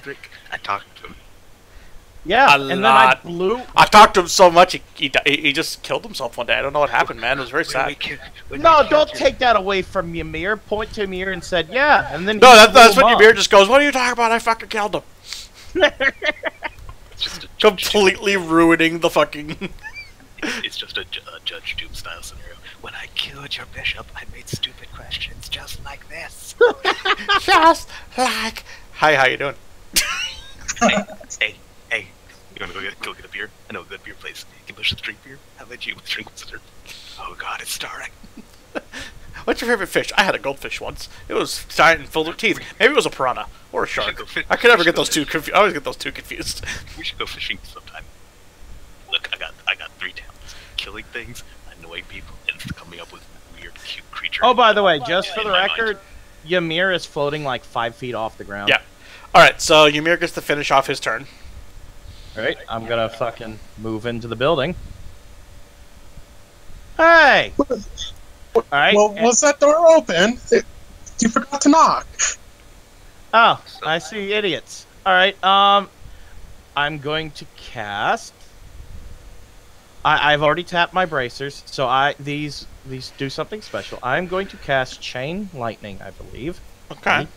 Patrick. I talked to him. Yeah, and then I talked to him so much he just killed himself one day. I don't know what happened, man. It was very sad. No, don't take that away from Ymir. Point to Ymir and said, yeah, and then no, that's when Ymir just goes, "What are you talking about? I fucking killed him." Completely ruining the fucking. It's just a Judge Doom style scenario. When I killed your bishop, I made stupid questions just like this. Just like. Hi, how you doing? Hey. You wanna go get a beer? I know a good beer place. You can push the street beer. How about you with drink wizard? Oh god, it's starting. What's your favorite fish? I had a goldfish once. It was giant and filled with teeth. Maybe it was a piranha or a shark. I could never get those two confused. I always get those two confused. We should go fishing sometime. Look, I got 3 talents: killing things, annoying people, and coming up with weird, cute creatures. Oh, by the way, just for the record, Ymir is floating like 5 feet off the ground. Yeah. All right, so Ymir gets to finish off his turn. Alright, I'm gonna fucking move into the building. Hey! Alright. Well, was that door open? You forgot to knock. Oh, I see idiots. Alright, I'm going to cast... I've already tapped my bracers, so these do something special. I'm going to cast Chain Lightning, I believe. Okay.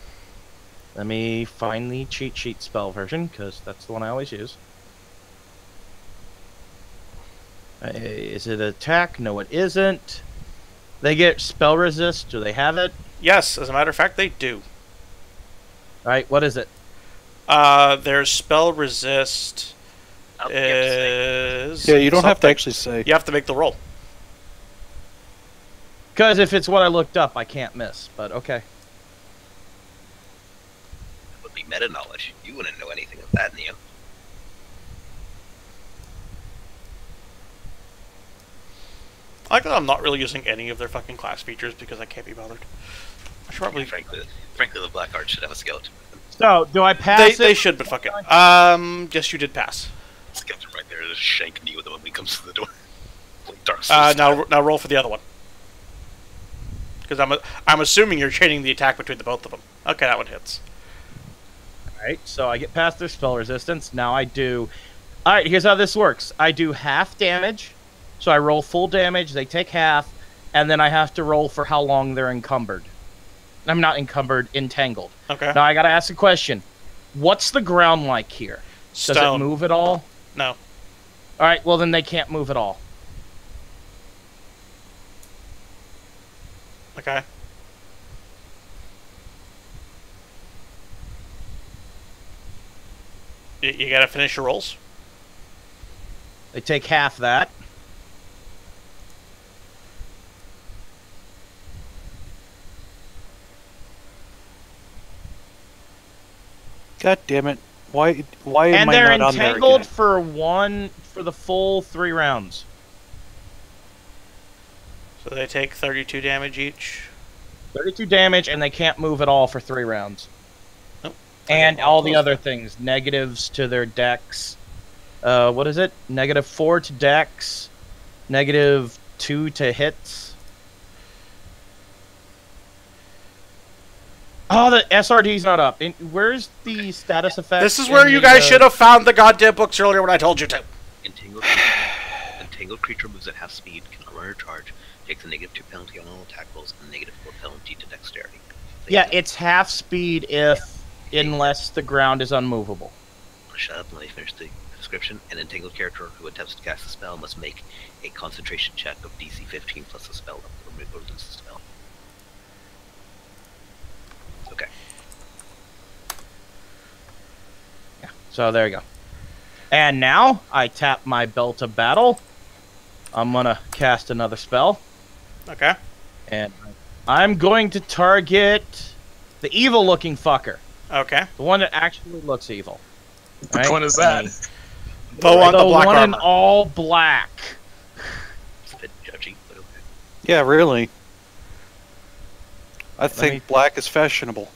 Let me find the cheat sheet spell version, because that's the one I always use. Is it attack? No, it isn't. They get spell resist. Do they have it? Yes, as a matter of fact, they do. Alright, what is it? Their spell resist is... Yeah, you don't have to actually say. You have to make the roll. Because if it's what I looked up, I can't miss, but okay. That would be meta knowledge. You wouldn't know anything of that, Neo. I like that I'm not really using any of their fucking class features because I can't be bothered. I should probably... Frankly, the Black Arts should have a skeleton. So, do I pass They should, but fuck it. Yes, you did pass. Skeleton right there to shank Neo when he comes to the door. Like Dark now roll for the other one. Because I'm assuming you're chaining the attack between the both of them. Okay, that one hits. Alright, so I get past their spell resistance. Now I do... Alright, here's how this works. I do half damage. So I roll full damage, they take half, and then I have to roll for how long they're encumbered. I'm not encumbered, entangled. Okay. Now I gotta ask a question. What's the ground like here? Stone. Does it move at all? No. Alright, well then they can't move at all. Okay. You gotta finish your rolls? They take half that. God damn it! Why am I not on there again? And they're entangled for the full 3 rounds. So they take 32 damage each. 32 damage, and they can't move at all for 3 rounds. Nope. And all the other things, negatives to their dex. What is it? -4 to dex, -2 to hits. Oh, the SRD's not up. Where's the status effect? This is where you guys should have found the goddamn books earlier when I told you to. Entangled creature moves at half speed, can armor or charge, takes a -2 penalty on all attack rolls, and a -4 penalty to dexterity. Yeah, it's half speed unless the ground is unmovable. Shut up and let me finish the description. An entangled character who attempts to cast a spell must make a concentration check of DC 15 plus a spell level or lose the spell. Okay. Yeah, so there you go. And now, I tap my Belt of Battle. I'm gonna cast another spell. Okay. And I'm going to target the evil-looking fucker. Okay. The one that actually looks evil. Which one is that? The one in the black one armor. in all black. It's a bit judgy, but okay. Yeah, really. I think black is fashionable.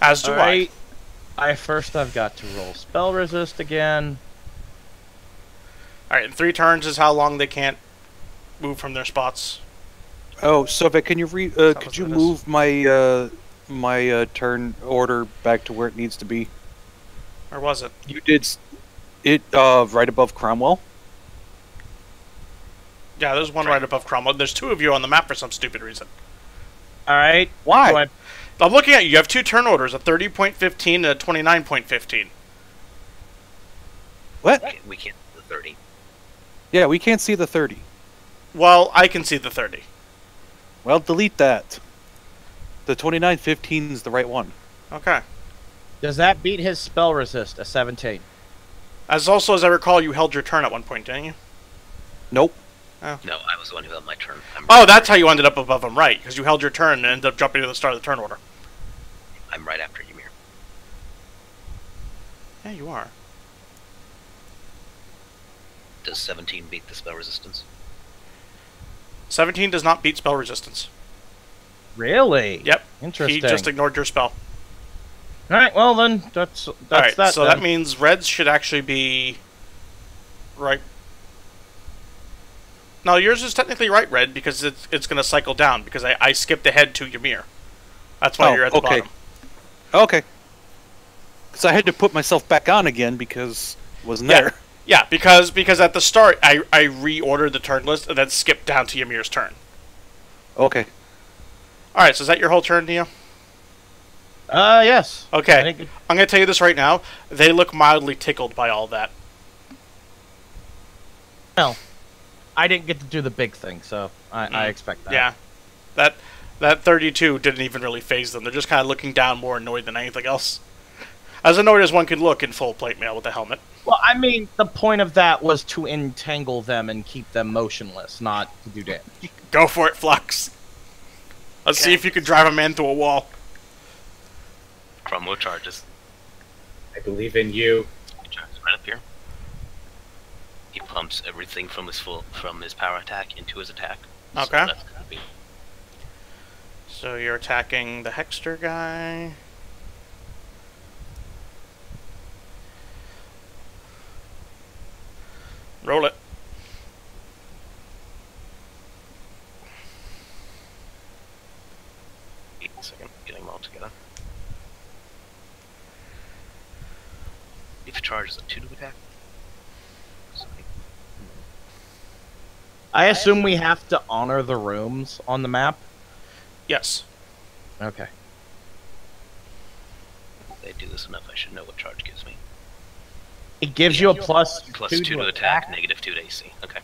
As do I. I've got to roll spell resist again. Alright, in 3 turns is how long they can't move from their spots. Oh, Soviet, can you could you move my my turn order back to where it needs to be? Or was it? You did it right above Cromwell. Yeah, there's one right above Cromwell. There's two of you on the map for some stupid reason. All right. Why? So I- I'm looking at you. You have two turn orders, a 30.15 and a 29.15. What? We can't do the 30. Yeah, we can't see the 30. Well, I can see the 30. Well, delete that. The 2915 is the right one. Okay. Does that beat his spell resist, a 17? As also as I recall, you held your turn at one point, didn't you? Nope. No, I was the one who held my turn. Oh, that's how you ended up above him, right? Because you held your turn and ended up jumping to the start of the turn order. I'm right after Ymir. Yeah, you are. Does 17 beat the spell resistance? 17 does not beat spell resistance. Really? Yep. Interesting. He just ignored your spell. All right. Well, then that's Alright, that. so then. that means reds should actually be... right. No, yours is technically right, Red, because it's going to cycle down, because I skipped ahead to Ymir. That's why you're at the bottom. Okay. Because I had to put myself back on again because it wasn't there. Yeah, because at the start, I reordered the turn list and then skipped down to Ymir's turn. Okay. Alright, so is that your whole turn, Neo? Yes. Okay. I think I'm going to tell you this right now. They look mildly tickled by all that. well, I didn't get to do the big thing, so I expect that. Yeah. That 32 didn't even really phase them. They're just kind of looking down, more annoyed than anything else. As annoyed as one could look in full plate mail with the helmet. Well, I mean, the point of that was to entangle them and keep them motionless, not to do damage. Go for it, Flux. Let's see if you can drive a man through a wall. Cromwell charges. I believe in you. He charges right up here. He pumps everything from his power attack into his attack. So Okay. that's gonna be So you're attacking the Hexter guy. Roll it. Wait a second, getting them all together. If charge is a 2 to attack. Sorry. I assume we have to honor the rooms on the map. Yes. Okay. If they do this enough, I should know what charge gives me. It gives you a plus Plus 2 2 to attack, negative 2 to AC. Okay.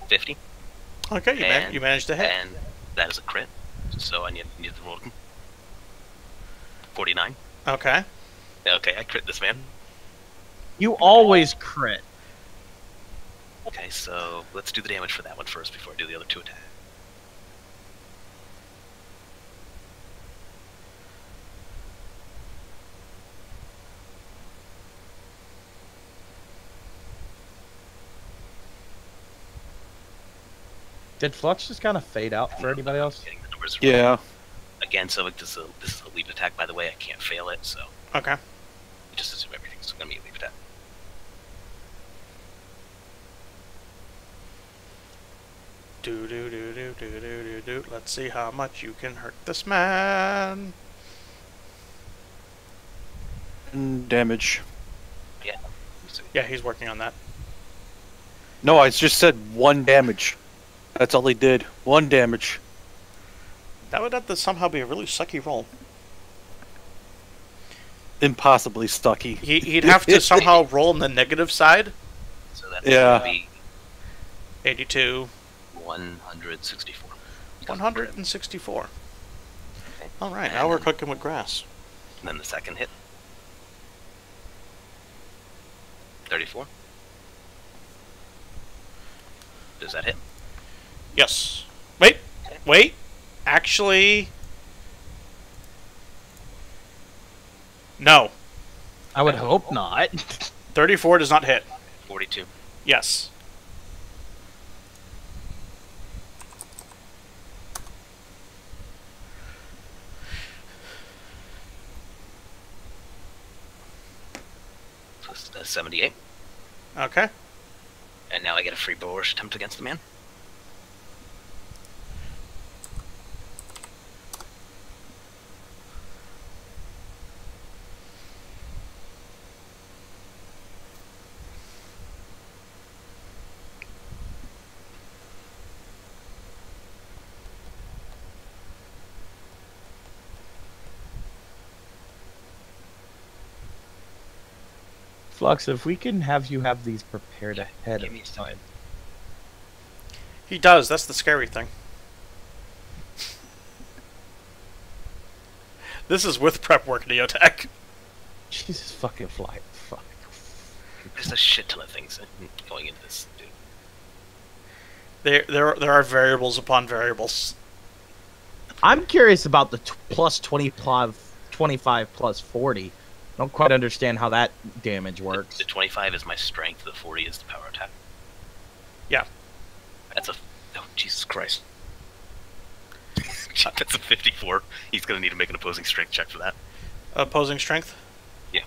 $50. Okay, you managed to hit. And that is a crit. So I need the roll. 49. Okay. Okay, I crit this man. You always crit. Okay, so let's do the damage for that one first before I do the other 2 attacks. Did Flux just kind of fade out for anybody else? Getting the numbers Yeah. wrong. Again, so like this is a leap attack, by the way. I can't fail it, so Okay. just assume everything's going to be a leap attack. Do do do do do do do do. Let's see how much you can hurt this man. Damage. Yeah. So Yeah, he's working on that. No, I just said 1 damage. That's all he did. 1 damage. That would have to somehow be a really sucky roll. Impossibly stucky. He'd have to somehow roll on the negative side. So that's Yeah. going to be 82. 164. 164. Okay. Alright, now we're cooking with grass. And then the second hit. 34. Does that hit? Yes. Wait. Wait. Actually... No. I would hope not. 34 does not hit. 42. Yes. So it's 78. Okay. And now I get a free boorish attempt against the man. Flux, if we can have you have these prepared ahead Give me of some. time. He does. That's the scary thing. This is with prep work, Neotech. Jesus fucking fly. Fuck. There's a shit ton of things going into this, dude. There are variables upon variables. I'm curious about the plus 25 plus 40. I don't quite understand how that damage works. The 25 is my strength, the 40 is the power attack. Yeah. That's a... Oh, Jesus Christ. That's a 54. He's going to need to make an opposing strength check for that. Opposing strength? Yeah.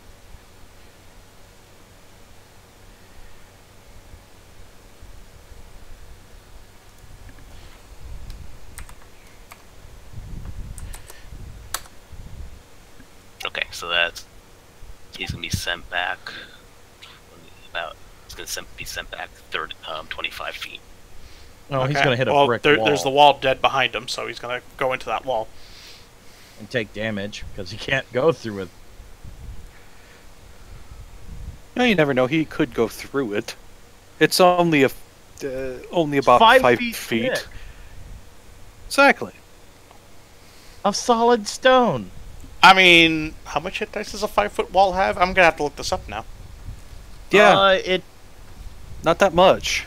Okay, so that's... He's going to be sent back... He's going to be sent back 25 feet. Oh, Okay. he's going to hit a well, brick wall there's the wall dead behind him, so he's going to go into that wall. and take damage because he can't go through it. No, you never know. He could go through it. It's only about 5 feet. thick Exactly. of solid stone. I mean, how much hit dice does a 5-foot wall have? I'm going to have to look this up now. Yeah, not that much.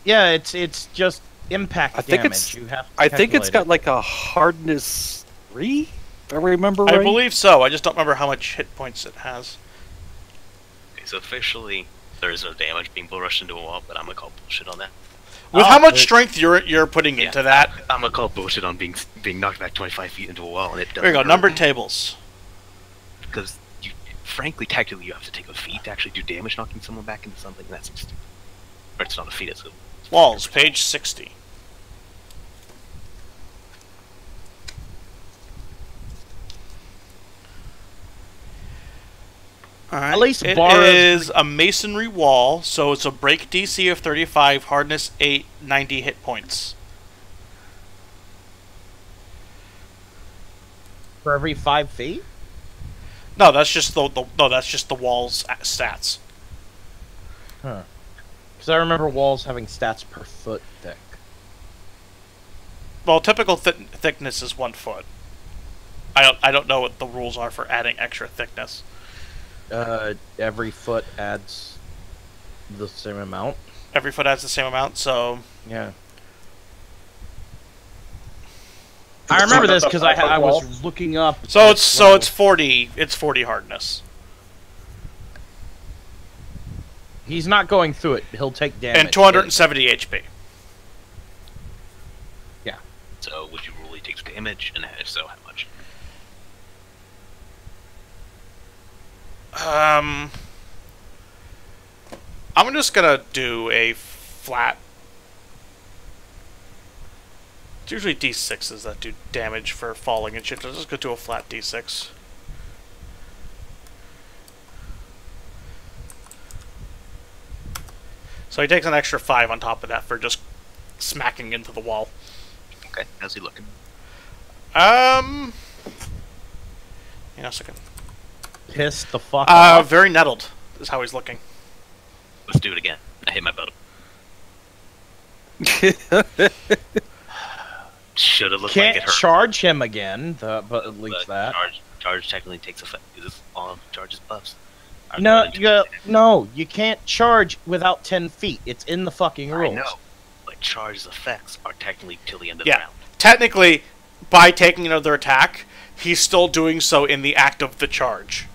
It's just impact I think damage. it's- You have to I think it's calculate got it. like a hardness 3, if I remember right. I believe so. I just don't remember how much hit points it has. Okay, so officially, there is no damage being bull rushed into a wall, but I'm going to call bullshit on that. With how much strength you're putting into that. I'm going to call bullshit on being knocked back 25 feet into a wall, and it doesn't There you go, hurt. numbered tables. Because, frankly, technically, you have to take a feat to actually do damage knocking someone back into something, and that's stupid. Or it's not a feat, it's a... Walls, page 60. Alright. At least it bar is a masonry wall, so it's a break DC of 35, hardness 8, 90 hit points. for every 5 feet. No, that's just the wall's stats. Huh. Because I remember walls having stats per foot thick. Well, typical thickness is 1 foot. I don't know what the rules are for adding extra thickness. Every foot adds the same amount. Every foot adds the same amount, so Yeah. I remember this because I was looking up. it's 40 hardness. He's not going through it. He'll take damage. And 270 HP. Yeah. So, would you rule he takes damage, and if so, how much? I'm just gonna do a flat. It's usually D6s that do damage for falling and shit. I'll just go to a flat D6. So he takes an extra 5 on top of that for just smacking into the wall. Okay, how's he looking? Hang on a second. Pissed the fuck off. Very nettled is how he's looking. Let's do it again. I hit my bottom. Should have looked like it Can't hurt. charge him again, but at least But that. Charge technically takes effect because all charges buffs. are No, limited to 10. you can't charge without 10 feet. It's in the fucking rules. I know, but charge's effects are technically till the end of Yeah. the round. Technically, by taking another attack, he's still doing so in the act of the charge.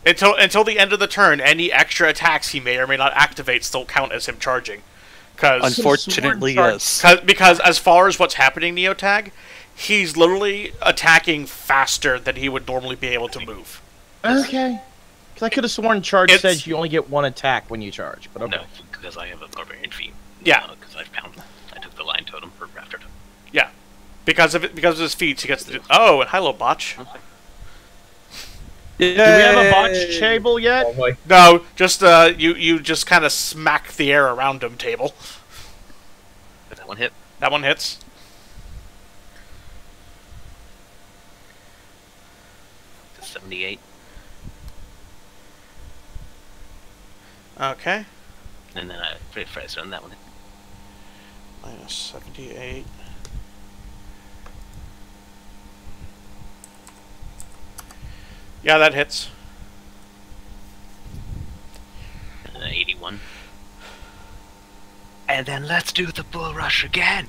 Until the end of the turn, any extra attacks he may or may not activate still count as him charging. Unfortunately, sword yes. Because as far as what's happening, Neotag, he's literally attacking faster than he would normally be able to move. Okay. Because I could have sworn charge It's- says you only get 1 attack when you charge, but okay. No, because I have a barbarian feat. Yeah. Because I took the line totem for Raptor totem. Yeah. Because of his feats, he gets to do... Oh, and hello, Botch. Do we have a botch table yet? Oh my. No, just, you just kind of smack the air around him table. Did that one hit? That one hits. To 78. Okay. And then I first run that one. Minus 78. Yeah, that hits. And then 81. And then let's do the bull rush again.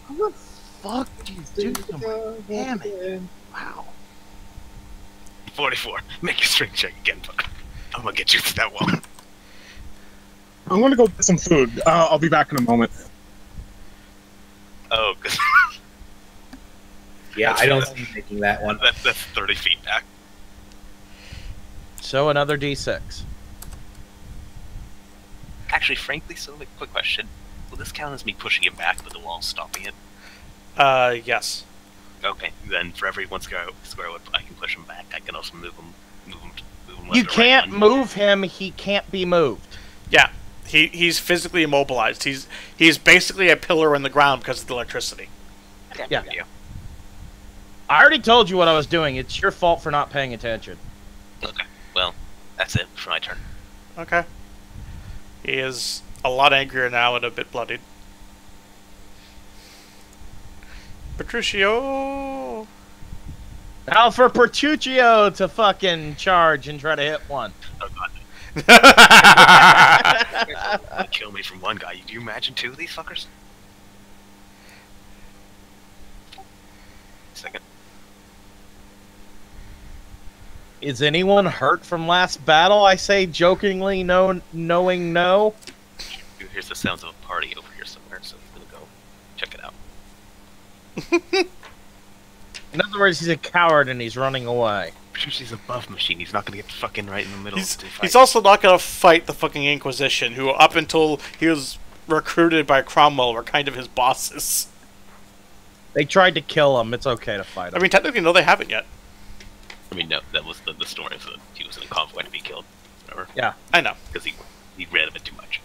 How the fuck do you do so much damage? Wow. 44. Make your strength check again, fucker. I'm gonna get you through that wall. I'm gonna go get some food. I'll be back in a moment. Oh, good. Yeah, I don't see you making that one. That's 30 feet back. So another D6. Actually, frankly, so like, quick question. Will this count as me pushing him back with the wall stopping it? Yes. Okay, then for every one square whip, I can push him back. I can also move him left You or right can't one. move him. He can't be moved. Yeah. He's physically immobilized. He's basically a pillar in the ground because of the electricity. Yeah. I already told you what I was doing. It's your fault for not paying attention. Okay, well, that's it for my turn. Okay. He is a lot angrier now and a bit bloodied. Petruchio! Now for Petruchio to fucking charge and try to hit one. Oh god. Kill me from one guy. Do you imagine two of these fuckers? Second. Is anyone hurt from last battle? I say jokingly, knowing no. Here's the sounds of a party over here somewhere, so I'm gonna go check it out. In other words, he's a coward and he's running away. He's a buff machine. He's not gonna get fucking right in the middle. He's also not gonna fight the fucking Inquisition, who up until he was recruited by Cromwell were kind of his bosses. They tried to kill him. It's okay to fight him. I mean, technically, no, they haven't yet. I mean, no, that was the story. So he was in a convoy to be killed. Remember? Yeah, I know. Because he read of it too much.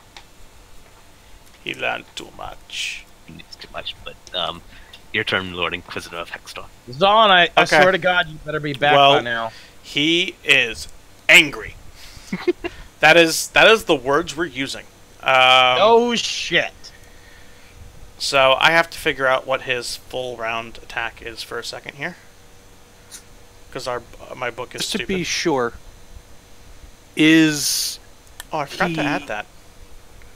He learned too much. He needs too much. But your turn, Lord Inquisitor of Hexstar. Zon, I swear to God, you better be back by now. He is angry. that is the words we're using. Oh shit. So I have to figure out what his full round attack is for a second here, because my book is Just stupid. to be sure, is I forgot to add that.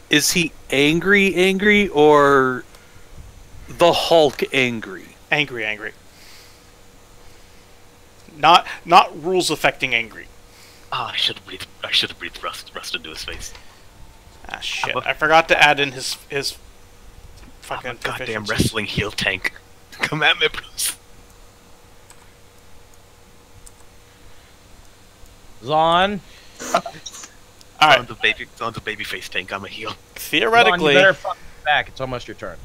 Is he angry, or the Hulk angry? Angry. Not rules affecting angry. Ah, I should have breathed rust into his face. Ah shit! I forgot to add in his fucking goddamn wrestling heel tank. Come at me, Bruce. Zon. Alright. Zon's a babyface tank. I'm a heel. Theoretically, Zon, you better fucking back. It's almost your turn.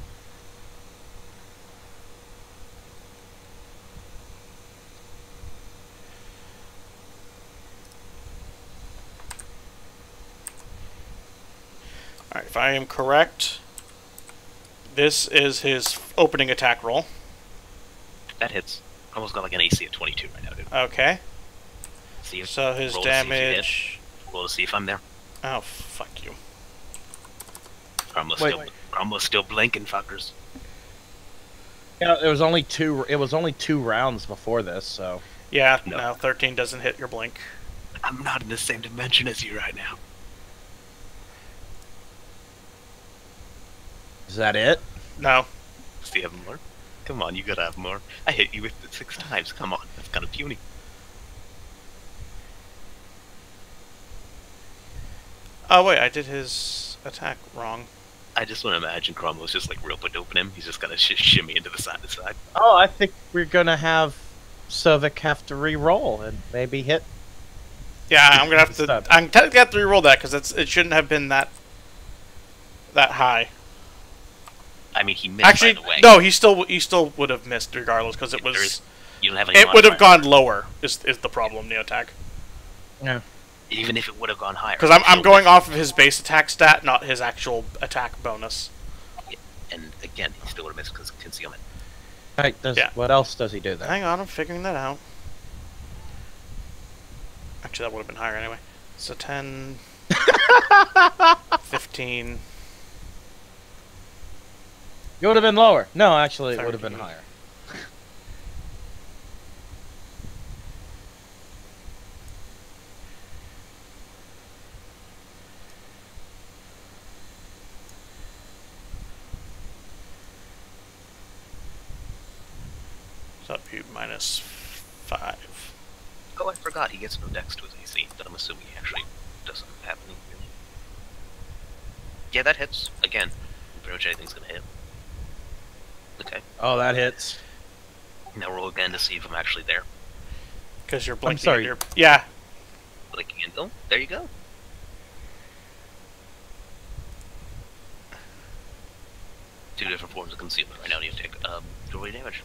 alright, if I am correct, this is his opening attack roll. That hits. Almost got like an AC of 22 right now, dude. Okay. See if, So his roll to see if you hit. damage. Roll to see if I'm there. Oh fuck you. Cromwell's still blinking, fuckers. Yeah, it was only two rounds before this, so. Yeah, No. no, 13 doesn't hit your blink. I'm not in the same dimension as you right now. Is that it? No. Do you have more? Come on, you gotta have more. I hit you with it 6 times. Come on, that's kind of puny. Oh wait, I did his attack wrong. I just want to imagine Cromwell's just like rope open him. He's just gonna shimmy into the side to side. Oh, I think we're gonna have Sovic have to re-roll and maybe hit. Yeah, I'm gonna have to. I'm technically have to re-roll that because it shouldn't have been that high. I mean, he missed. Actually, by the way. no, he still would have missed regardless because it was. You don't have any It would have modifier. gone lower. Is the problem? The attack. Yeah. Even if it would have gone higher. Because I'm going off of his base attack stat, not his actual attack bonus. Yeah, and again, he still would have missed because of concealment. Right. Yeah. What else does he do then? Hang on, I'm figuring that out. Actually, that would have been higher anyway. So 10. 15. It would have been lower. No, actually, it would have been 30. higher. So that'd be -5. Oh, I forgot. He gets no dex to his AC, but I'm assuming he actually doesn't have any, really. Yeah, that hits. Again, pretty much anything's gonna hit. Okay. Oh, that hits. Now roll again to see if I'm actually there. Because you're blinking. sorry. Yeah. Blinking in. Oh, there you go. Two different forms of concealment. Right now, you take doorway damage.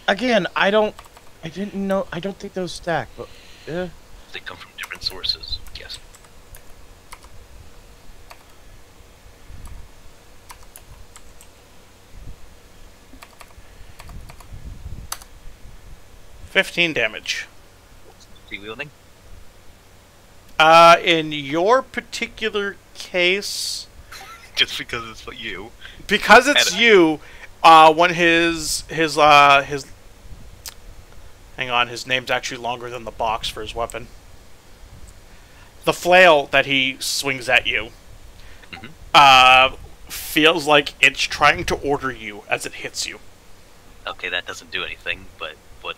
Again, I didn't know. I don't think those stack, but yeah. They come from different sources. Yes. $15 damage. Free wielding. In your particular case, Just because it's what you. because it's you, when his hang on, his name's actually longer than the box for his weapon. The flail that he swings at you, feels like it's trying to order you as it hits you. Okay, that doesn't do anything. But what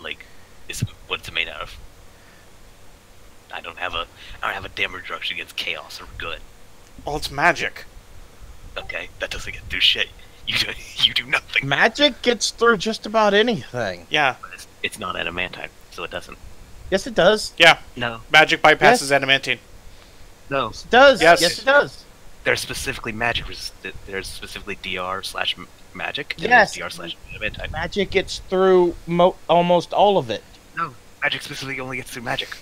what's it made out of? I don't have a damage reduction against chaos or good. Well, it's magic. Okay, that doesn't get through shit. You do nothing. Magic gets through just about anything. Yeah, But it's not adamantine, so it doesn't. Yes, it does. yeah. No, Magic bypasses adamantine. no. Yes, it does. Yes. Yes, it does. There's specifically magic resistant. There's specifically DR/magic. And Yes. there's DR/adamantine. Magic gets through almost all of it. No, magic specifically only gets through magic.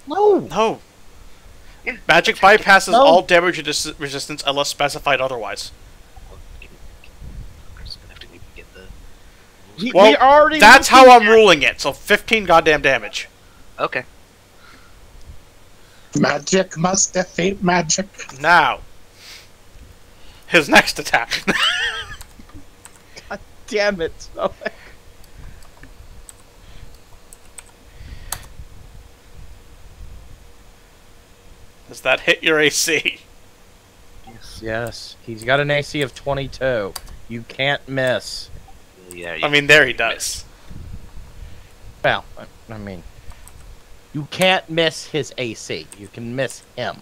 No. No. Yeah. Magic bypasses No. all damage resistance unless specified otherwise. We're just gonna have to maybe get the. We Well, already. that's how I'm ruling it. So 15 goddamn damage. Okay. Magic must defeat magic. Now, his next attack. Damn it. Oh, Does that hit your AC? yes. He's got an AC of 22. You can't miss. Yeah. I mean, there he does. Well, I mean, you can't miss his AC. You can miss him.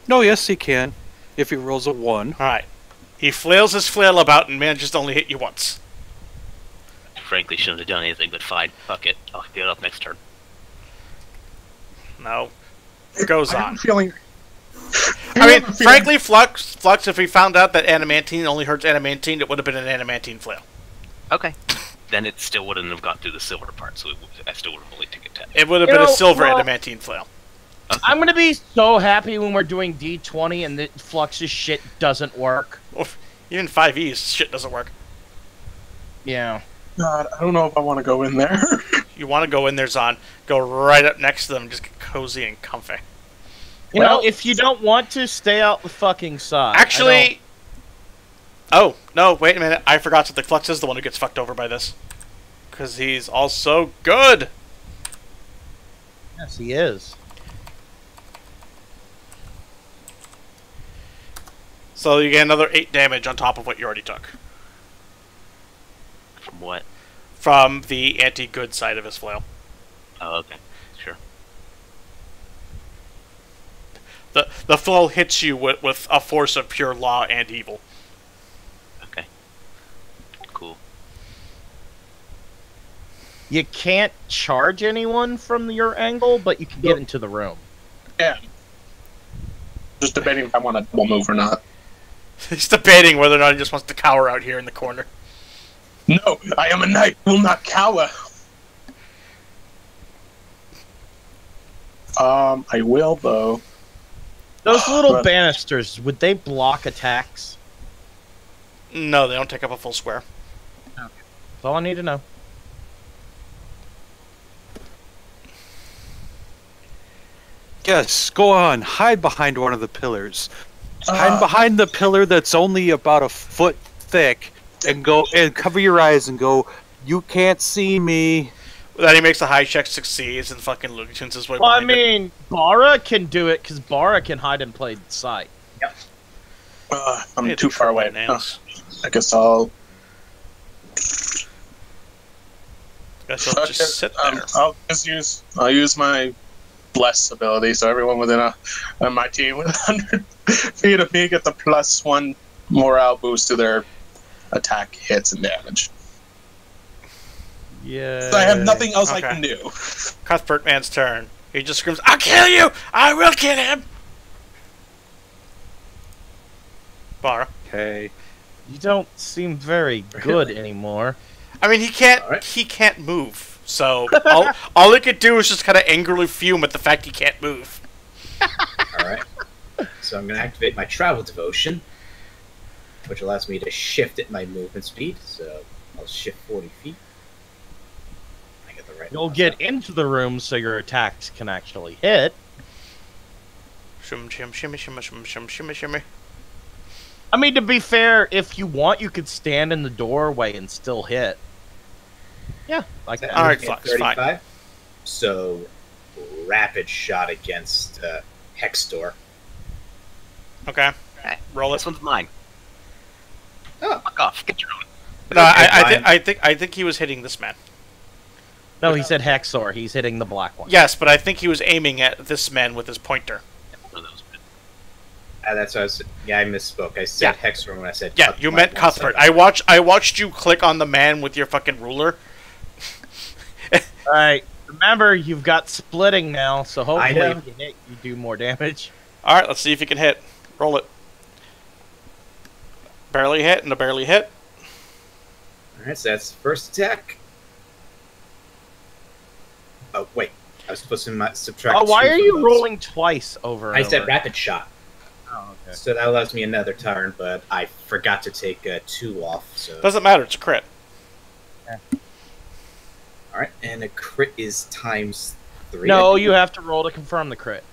No, yes, he can. If he rolls a 1. Alright. He flails his flail about and manages to only hit you once. Frankly, shouldn't have done anything, but fine. Fuck it. I'll get it up next turn. No. Goes I have on. a feeling. I mean, have a feeling- frankly, Flux, if he found out that adamantine only hurts adamantine, it would have been an adamantine flail. Okay. Then it still wouldn't have got through the silver part, so I still would have only taken 10. It would have You been a know, silver well- adamantine flail. I'm gonna be so happy when we're doing D20 and the Flux's shit doesn't work. Even 5e's shit doesn't work. Yeah. God, I don't know if I want to go in there. You want to go in there, Zon. Go right up next to them and just get cozy and comfy. You know, if you don't want to, stay out the fucking side. Actually... Oh, no, wait a minute. I forgot that the Flux is the one who gets fucked over by this. Because he's also good! Yes, he is. So you get another 8 damage on top of what you already took. From what? From the anti-good side of his flail. Oh, okay. Sure. The flail hits you with a force of pure law and evil. Okay. Cool. You can't charge anyone from your angle, but you can get into the room. Yeah. Just debating if I want to double move or not. He's debating whether or not he just wants to cower out here in the corner. No, I am a knight, will not cower. I will though. Those little But- banisters, would they block attacks? No, they don't take up a full square. That's all I need to know. Yes, go on. Hide behind one of the pillars. Hide behind the pillar that's only about a foot thick, and go and cover your eyes and go. You can't see me. Then he makes the high check, succeeds, and fucking Looney Tunes his way Well, I behind it. mean, Bara can do it because Bara can hide in plain sight. Yep. I'm Hey, too far away. nails. I guess I'll. Guess he'll just sit there. I'll use my bless ability, so everyone within my team within 100 feet of me gets a +1 morale boost to their attack, hits, and damage. Yeah. So I have nothing else I Okay. can do. Cuthbert Man's turn. He just screams, "I'll kill you! I will kill him!" Bara. Okay. You don't seem very good anymore. I mean, he can't. Alright. He can't move. So all he could do is just kind of angrily fume at the fact he can't move. Alright. So I'm going to activate my travel devotion, which allows me to shift at my movement speed. So I'll shift 40 feet. I get the right You'll mouse get up. into the room so your attacks can actually hit. Shim, shim, shimmy, shimmy, shimmy, shimmy, shimmy, shimmy. I mean, to be fair, if you want, you could stand in the doorway and still hit. Yeah, like that. Alright, Okay, Fox, 35. fine. So rapid shot against Hextor. Okay. Hey, Roll it. This one's mine. Oh. Fuck off. Get your own. No, Okay, I think he was hitting this man. No, he said Hexor. He's hitting the black one. Yes, but I think he was aiming at this man with his pointer. One of those. That's what I was. Yeah, I misspoke. I said Hextor when I said. Yeah, you meant Cuthbert. I watched you click on the man with your fucking ruler. Alright, remember, you've got splitting now, so hopefully know. if you hit, you do more damage. All right, let's see if you can hit. Roll it. Barely hit and a barely hit. Alright, so that's the first attack. Oh, wait. I was supposed to subtract. Oh, why 2 are from you those. rolling twice over and I said over? rapid shot. Oh, okay. So that allows me another turn, but I forgot to take 2 off. So Doesn't matter. It's a crit. alright, and a crit is times 3. No, you have to roll to confirm the crit.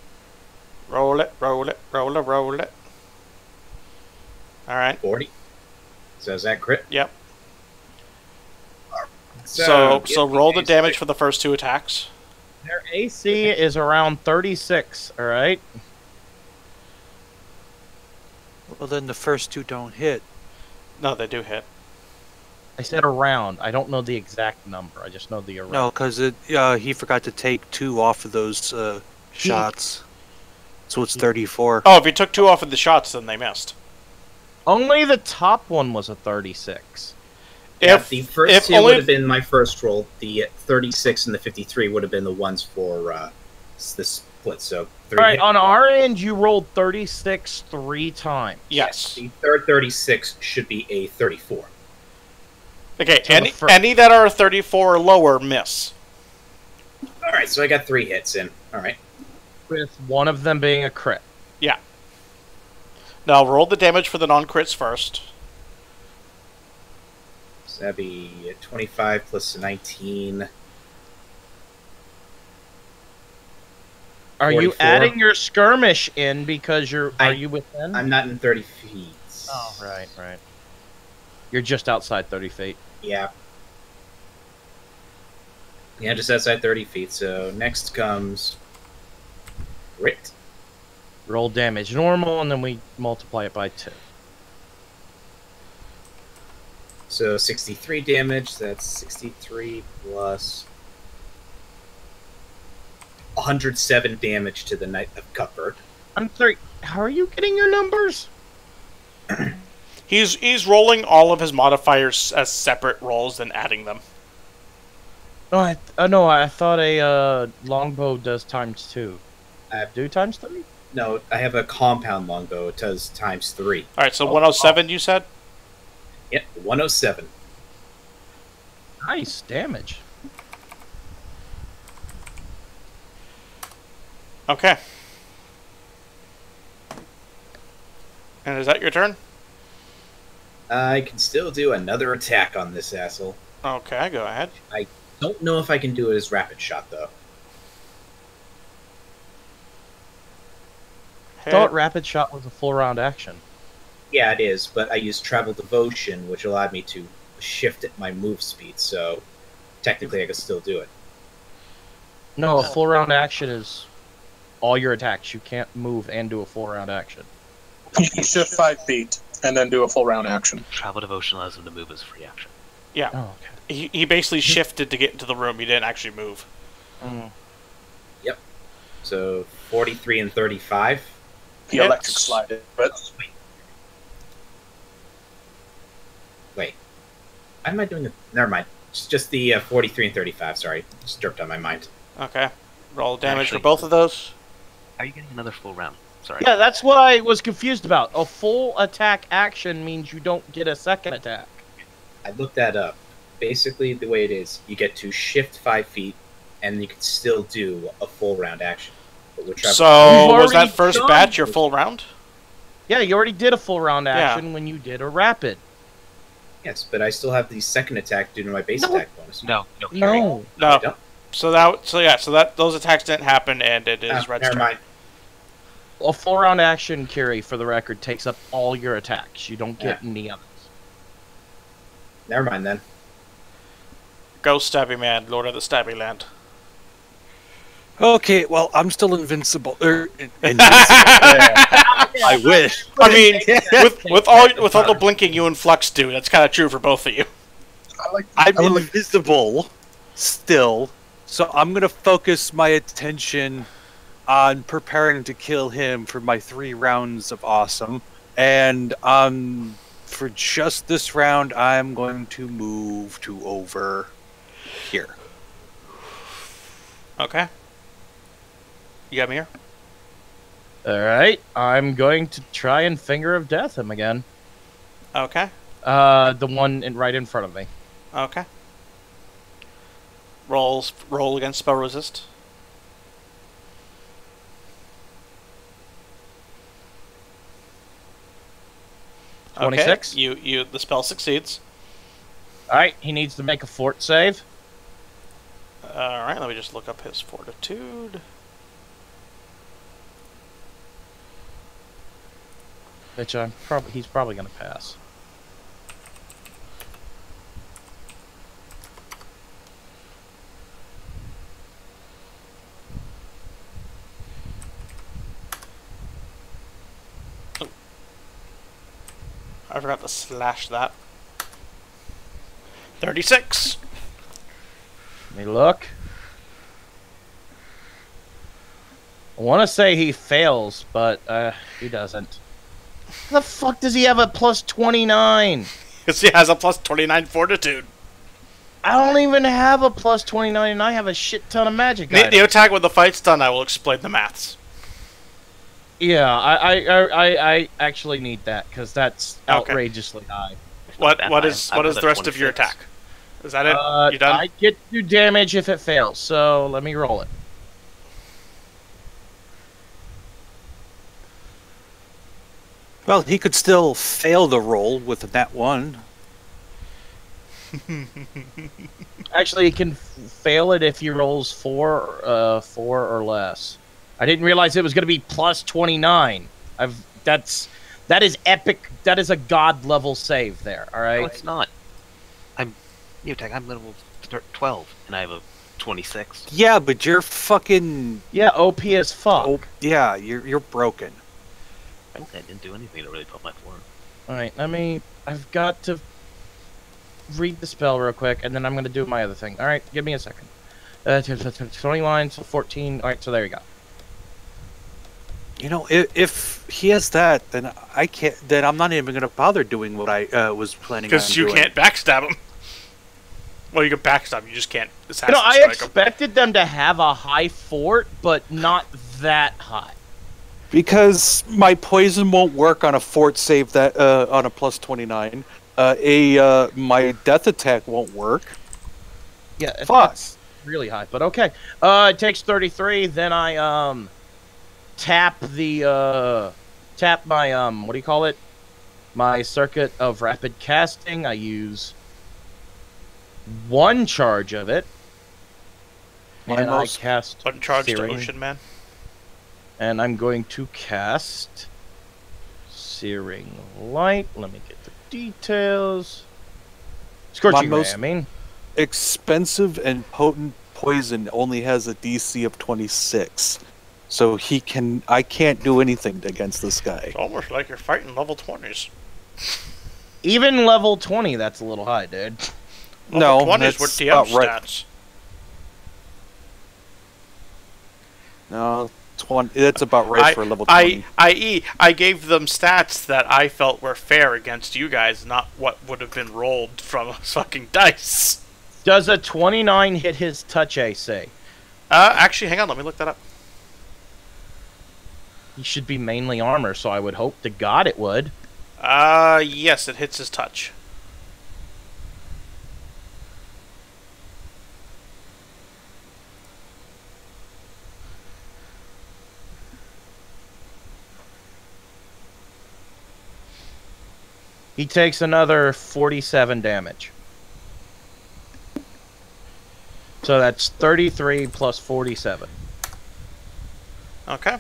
Roll it. Roll it. Roll it. Roll it. All right. 40. So is that crit? Yep. So So roll the damage for the first 2 attacks. Their AC is around 36, alright? Well, then the first 2 don't hit. No, they do hit. I said around. I don't know the exact number. I just know the around. No, because he forgot to take 2 off of those shots. So it's 34. Oh, if you took 2 off of the shots, then they missed. Only the top one was a 36. Yeah, If the first if 2 only would have been my first roll. The 36 and the 53 would have been the ones for the split. So 3 Alright, hit. on our end, you rolled 36 3 times. yes. The third 36 should be a 34. Okay. So the Any that are 34 or lower miss. All right, so I got 3 hits in. All right. With one of them being a crit. Yeah. Now roll the damage for the non-crits first. So that'd be 25 plus 19. Are you 44. adding your skirmish in because are you within? I'm not in 30 feet. Oh, right. You're just outside 30 feet. Yeah. Yeah, just outside 30 feet. So next comes Rit. Roll damage normal, and then we multiply it by 2. So 63 damage. That's 63 plus 107 damage to the Knight of Cuthbert. I'm sorry. How are you getting your numbers? He's rolling all of his modifiers as separate rolls and adding them. No, I thought a longbow does times 2. Do times 3? No, I have a compound longbow. It does times 3. All right, so 107 you said? Yep, 107. Nice damage. Okay. And is that your turn? I can still do another attack on this asshole. Okay, go ahead. Don't know if I can do it as rapid shot, though. thought Rapid Shot was a full round action. Yeah, it is, but I used Travel Devotion, which allowed me to shift at my move speed, so technically I could still do it. No, a full round action is all your attacks. You can't move and do a full round action. You can shift 5 feet and then do a full round action. Travel Devotion allows him to move as a free action. Yeah. Oh, okay. He basically shifted to get into the room. He didn't actually move. Mm. Yep. So 43 and 35. He Hits. electric slided, but Wait. Why am I doing it? Never mind. It's just the 43 and 35, sorry. Just dripped on my mind. Okay. Roll damage Actually- for both of those. Are you getting another full round? Sorry. Yeah, that's what I was confused about. A full attack action means you don't get a second attack. I looked that up. Basically, the way it is, you get to shift 5 feet, and you can still do a full round action. But with Travel So, You've was that already first done batch your this. full round? Yeah, you already did a full round Yeah. action when you did a rapid. Yes, but I still have the second attack due to my base No. attack bonus. No, Carrie. No. I No. don't? So those attacks didn't happen, and it is Red's Never turn. mind. A full round action, Curie, for the record, takes up all your attacks. You don't get Yeah. any others. Never mind then. Go Stabby Man, Lord of the Stabby Land. Okay, well, I'm still invincible. Invincible. I wish. I mean, with all the blinking you and Flux do, that's kind of true for both of you. I'm invisible still, so I'm gonna focus my attention on preparing to kill him for my 3 rounds of awesome. And for just this round, I'm going to move to over here. Okay. You got me here? Alright, I'm going to try and Finger of Death him again. Okay. The one right in front of me. Okay. Roll against spell resist. 26. Okay. The spell succeeds. Alright, he needs to make a fort save. Alright, let me just look up his fortitude. Which he's probably gonna pass. I forgot to slash that. 36. Let me look. I want to say he fails, but he doesn't. How the fuck does he have a plus 29? Because he has a plus 29 fortitude. I don't even have a plus 29, and I have a shit ton of magic The items. attack with the fight's done, I will explain the maths. Yeah, I actually need that, because that's Okay. outrageously high. What That is high. I've the got rest of your 26. attack? Is that it? You done? I get to do damage if it fails, so let me roll it. Well, he could still fail the roll with a nat 1. Actually, he can fail it if he rolls 4 or less. I didn't realize it was going to be plus 29. That is epic. That is a god level save there. All right. No, it's not. I'm level 12, and I have a 26. Yeah, but you're fucking... Yeah, OP as fuck. Oh, yeah, you're broken. I didn't do anything to really put my form. All right. I've got to read the spell real quick, and then I'm going to do my other thing. All right. Give me a second. 20 lines, 14. All right. So there you go. You know, if he has that, then I can't. Then I'm not even going to bother doing what I was planning on doing. Because you can't backstab him. Well, you can backstab him, you just can't assassin I strike him. expected them to have a high fort, but not that high. Because my poison won't work on a fort save that on a plus 29. My death attack won't work. Yeah, Fuck. that's really high, but okay. It takes 33. Then I tap my what do you call it? My circuit of rapid casting. I use 1 charge of it, and I cast Uncharged Searing. Ocean Man. And I'm going to cast Searing Light. Let me get the details. Scorching Ray, I mean. Expensive and potent poison only has a DC of 26. So I can't do anything against this guy. It's almost like you're fighting level 20s. Even level 20, that's a little high, dude. Level No, 20s that's with DM about right. stats. No, 20. That's about right for level 20. I gave them stats that I felt were fair against you guys, not what would have been rolled from a fucking dice. Does a 29 hit his touch AC? Actually, hang on, let me look that up. He should be mainly armor, so I would hope to God it would. Yes, it hits his touch. He takes another 47 damage. So that's 33 plus 47. Okay.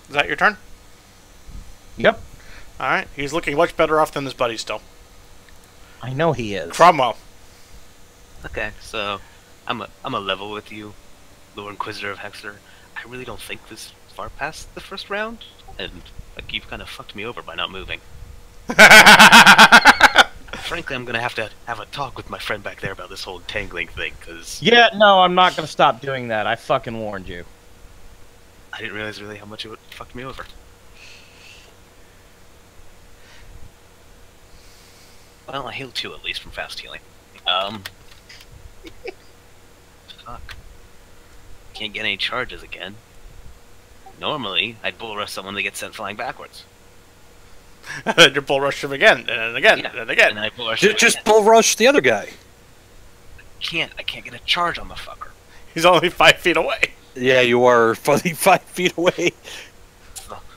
Is that your turn? Yep. Alright, he's looking much better off than his buddy still. I know he is. Cromwell. Okay, so I'm a level with you, Lord Inquisitor of Hexer. I really don't think this far past the first round, and like you've kind of fucked me over by not moving. Frankly, I'm gonna have to have a talk with my friend back there about this whole tangling thing, because Yeah, no, I'm not gonna stop doing that. I fucking warned you. I didn't realize really how much it would fuck me over. Well, I healed 2 at least from fast healing. Fuck. Can't get any charges again. Normally, I'd bull rush someone that gets sent flying backwards. And then you bull rush him again, and again, Yeah, and again. And I bull rush him Just again. bull rush the other guy. I can't get a charge on the fucker. He's only 5 feet away. Yeah, you are fully 5 feet away.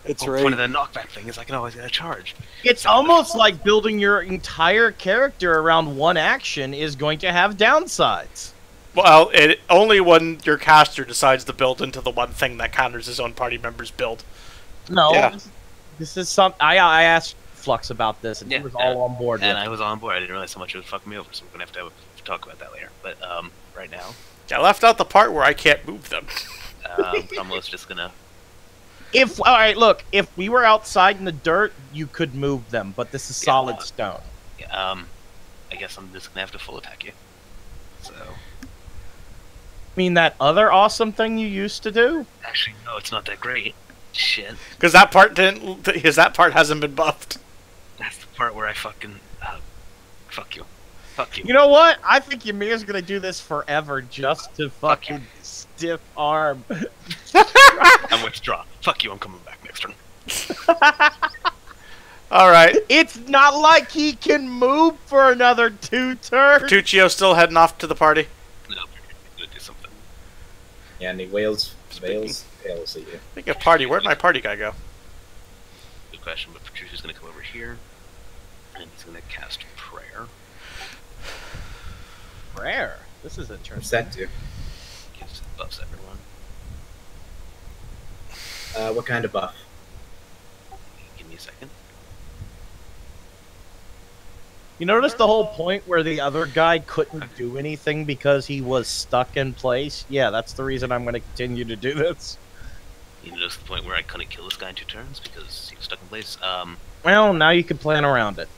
It's The whole point of the knockback thing is I can always get a charge. It's almost like building your entire character around one action is going to have downsides. Well, only when your caster decides to build into the one thing that counters his own party member's build. No, Yeah. this is some. I asked Flux about this, and Yeah, he was all on board. And with I was on board. I didn't realize how much it would fuck me over, so we're gonna have to talk about that later. But right now, I left out the part where I can't move them. Cromwell's just gonna. All right, look, if we were outside in the dirt, you could move them, but this is Yeah, solid stone. Yeah, I guess I'm just gonna have to full attack you. So. I mean, that other awesome thing you used to do? Actually, no, it's not that great. Shit. Because that part didn't. Because that part hasn't been buffed. That's the part where I fucking. Fuck you. Fuck you. You know what? I think Ymir's gonna do this forever just to fucking stiff arm. I'm withdraw. Fuck you, I'm coming back next turn. Alright. It's not like he can move for another 2 turns. Tuccio still heading off to the party. No, I'm gonna do something. Yeah, and he wails at you. Think of party. Where'd my party guy go? Good question, but Patricia's gonna come over here, and he's gonna cast Prayer. Rare. This is What's interesting. that do? Gives buffs everyone. What kind of buff? Give me a second. You notice the whole point where the other guy couldn't do anything because he was stuck in place? Yeah, that's the reason I'm going to continue to do this. You notice the point where I couldn't kill this guy in 2 turns because he was stuck in place. Well, now you can plan around it.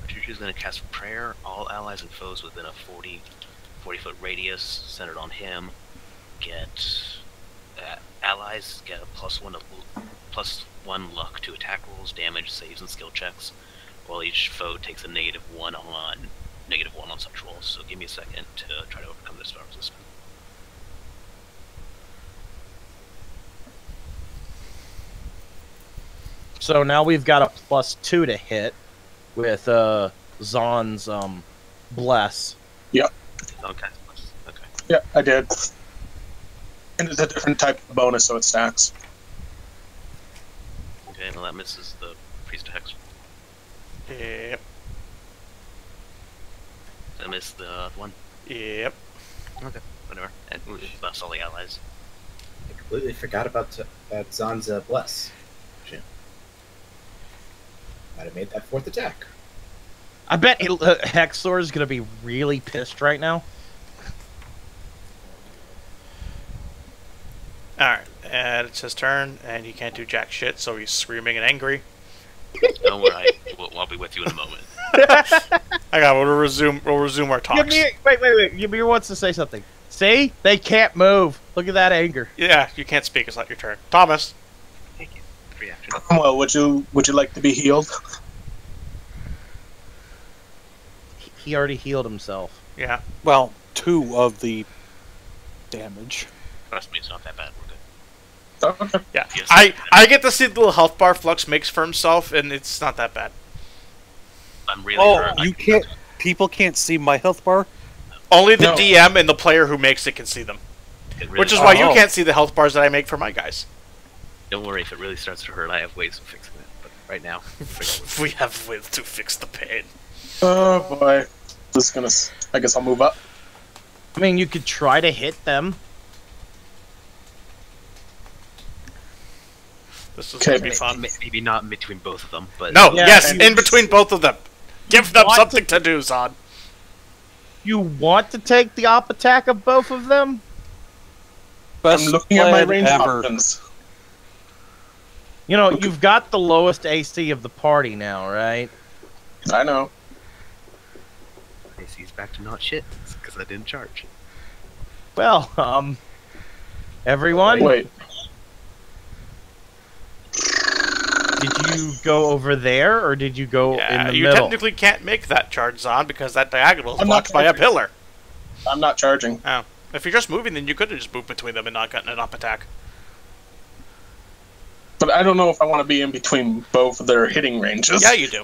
Patricia's gonna cast Prayer. All allies and foes within a 40-foot radius centered on him get allies get a +1 luck to attack rolls, damage, saves, and skill checks, while each foe takes a -1 on such rolls. So give me a second to try to overcome this spell resistance. So now we've got a +2 to hit with Zon's Bless. Okay. Okay. Yeah, I did. And it's a different type of bonus, so it stacks. Okay, well that misses the Priest of Hex. Yep. I missed the one. Yep. Okay, whatever. And that's all the allies. I completely forgot about Zan's Bless. Might have made that fourth attack. I bet Hexor is going to be really pissed right now. Alright, and it's his turn, and he can't do jack shit, so he's screaming and angry. Don't worry, I'll be with you in a moment. I got. We'll resume our talks. Wait. Ymir wants to say something. See? They can't move. Look at that anger. Yeah, you can't speak. It's not your turn. Thomas. Thank you. Free action. Well, would you like to be healed? He already healed himself. Yeah. Well, 2 of the damage. Trust me, it's not that bad. We're good. Okay. Yeah. Yes. I get to see the little health bar Flux makes for himself, and it's not that bad. I'm really Oh, hurt. you can't. People can't see my health bar. Only the No. DM and the player who makes it can see them. It really Which is why you Oh. can't see the health bars that I make for my guys. Don't worry, if it really starts to hurt, I have ways of fixing it. But right now, We have ways to fix the pain. Oh boy, this is gonna. I guess I'll move up. I mean, you could try to hit them. This is Okay. gonna be fun. maybe not in between both of them, but No, Yeah, yes, and- in between both of them. Give them want something to do, Zod. You want to take the op attack of both of them? Best I'm looking at my plan range ever. options. You know, you've got the lowest AC of the party now, right? I know. AC's back to not shit because I didn't charge. Well, everyone, Wait. did you go over there or did you go in the you middle? technically can't make that charge, Zod, because that diagonal is I'm not blocked by a charging. pillar. I'm not charging. Oh. If you're just moving, then you could have just moved between them and not gotten an up attack. But I don't know if I want to be in between both of their hitting ranges. Yeah, you do.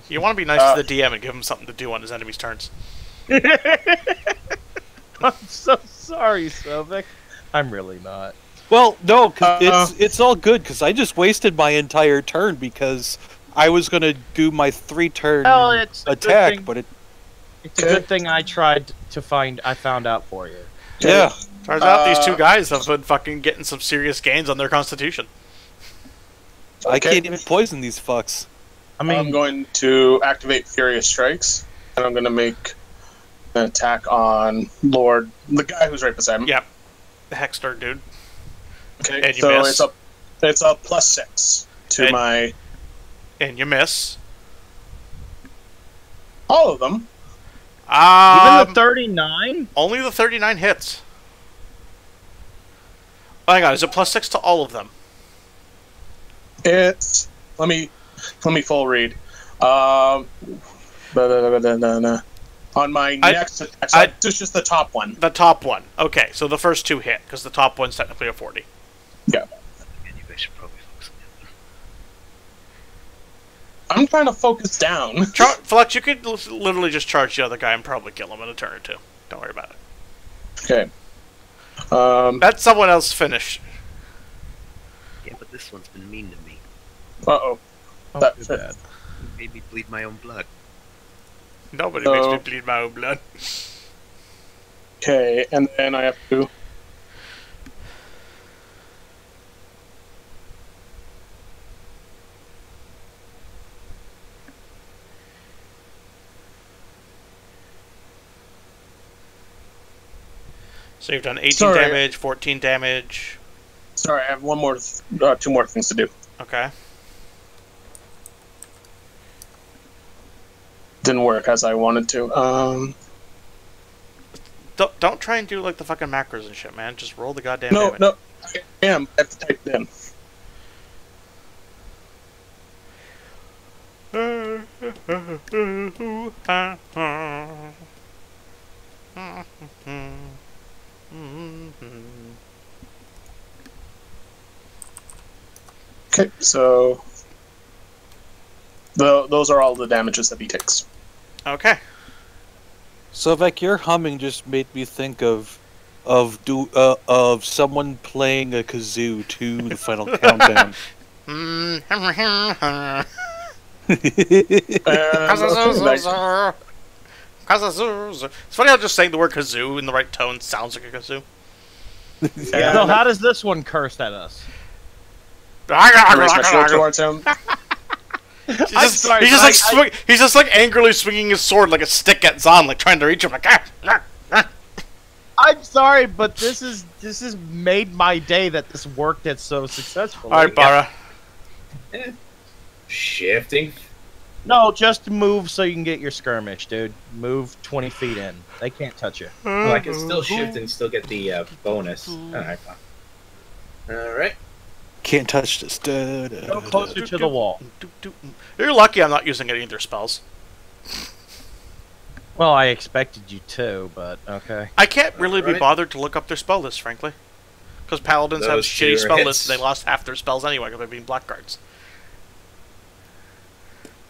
You want to be nice to the DM and give him something to do on his enemy's turns. I'm so sorry, Sovik. I'm really not. Well, no, 'cause Uh, it's all good because I just wasted my entire turn because I was gonna do my 3-turn Well, it's a good attack, thing. but It's a good thing I tried to find. I found out for you. yeah. Turns out these two guys have been fucking getting some serious gains on their constitution. I Okay. can't even poison these fucks. I mean, I'm going to activate Furious Strikes, and I'm going to make an attack on Lord, the guy who's right beside me. Yep. The Hexter dude. Okay, And you so miss. it's a +6 to And- my And you miss. all of them. even the 39. Only the 39 hits. Oh, hang on, is it +6 to all of them? It's let me full read. On my next attack, so it's just the top one. The top one. Okay, so the first 2 hit, because the top one's technically a 40. Yeah, And you guys should probably focus on it. I'm trying to focus down. Flux, you could literally just charge the other guy and probably kill him in a turn or 2. Don't worry about it. Okay. That's someone else's finish. Yeah, but this one's been mean to me. Uh-oh. Oh, That too fit. bad. It made me bleed my own blood. Nobody So- makes me bleed my own blood. Okay, and then I have to. So you've done 18 Sorry. damage, 14 damage. Sorry, I have one more, 2 more things to do. Okay. Didn't work as I wanted to. Don't try and do like the fucking macros and shit, man. Just roll the goddamn No, damage. no, I am. I have to type it in. Okay, so those are all the damages that he takes. Okay. So, Vec, your humming just made me think of someone playing a kazoo to the final countdown. It's funny how just saying the word kazoo in the right tone sounds like a kazoo. Yeah. So how does this one curse at us? I raise my shield towards him. He's just like angrily swinging his sword like a stick at Zahn, like trying to reach him. Like, I'm sorry, but this is made my day that this worked it so successfully. All right, Bara. Shifting. No, just move so you can get your skirmish, dude. Move 20 feet in. They can't touch you. Well, I can still shift and still get the bonus. Alright, fine. Alright. Can't touch this. Go closer to the wall. You're lucky I'm not using any of their spells. Well, I expected you to, but okay. I can't really be Alright. bothered to look up their spell list, frankly. Because paladins have Those shitty two spell hits. lists, and they lost half their spells anyway because they're being blackguards.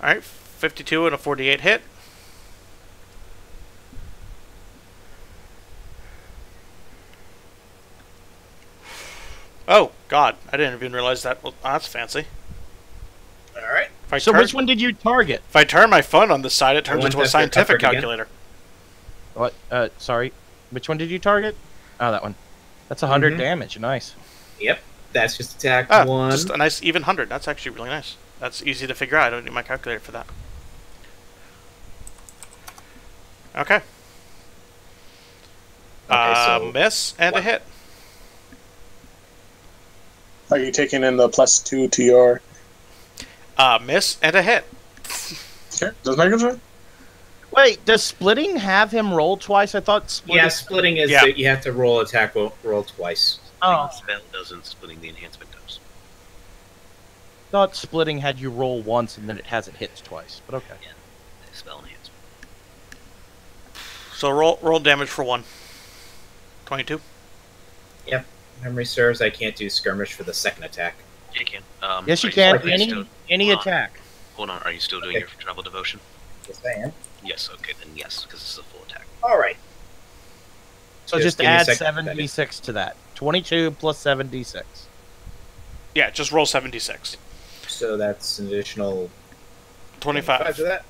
Alright, 52 and a 48 hit. Oh, God. I didn't even realize that. Well, that's fancy. Alright. So which one did you target? If I turn my phone on this side, it turns went into a after scientific Tucker again. calculator. What? Sorry. Which one did you target? Oh, that one. That's 100 damage. Nice. Yep. That's just attack Ah, one. just a nice even 100. That's actually really nice. That's easy to figure out. I don't need my calculator for that. Okay. So Miss and a hit. Are you taking in the +2 to your... Miss and a hit. Okay, does make it right? Wait, does splitting have him roll twice? I thought splitting... yeah, splitting is Yeah. that you have to roll attack roll twice. Oh, Spell doesn't, splitting the enhancement does. thought splitting had you roll once and then it has it hits twice. But okay. Spell enhancement. So roll damage for 1. 22. Yep. Memory serves, I can't do skirmish for the second attack. Yeah, you can. Yes, you are can. are you still- Any hold on. attack. Hold on, are you still doing Okay. your travel devotion? Yes, I am. Yes, okay, then yes, because this is a full attack. Alright. So just give me a add second. 7d6 to that. 22 plus 7d6. Yeah, just roll 76. So that's an additional 25. to that.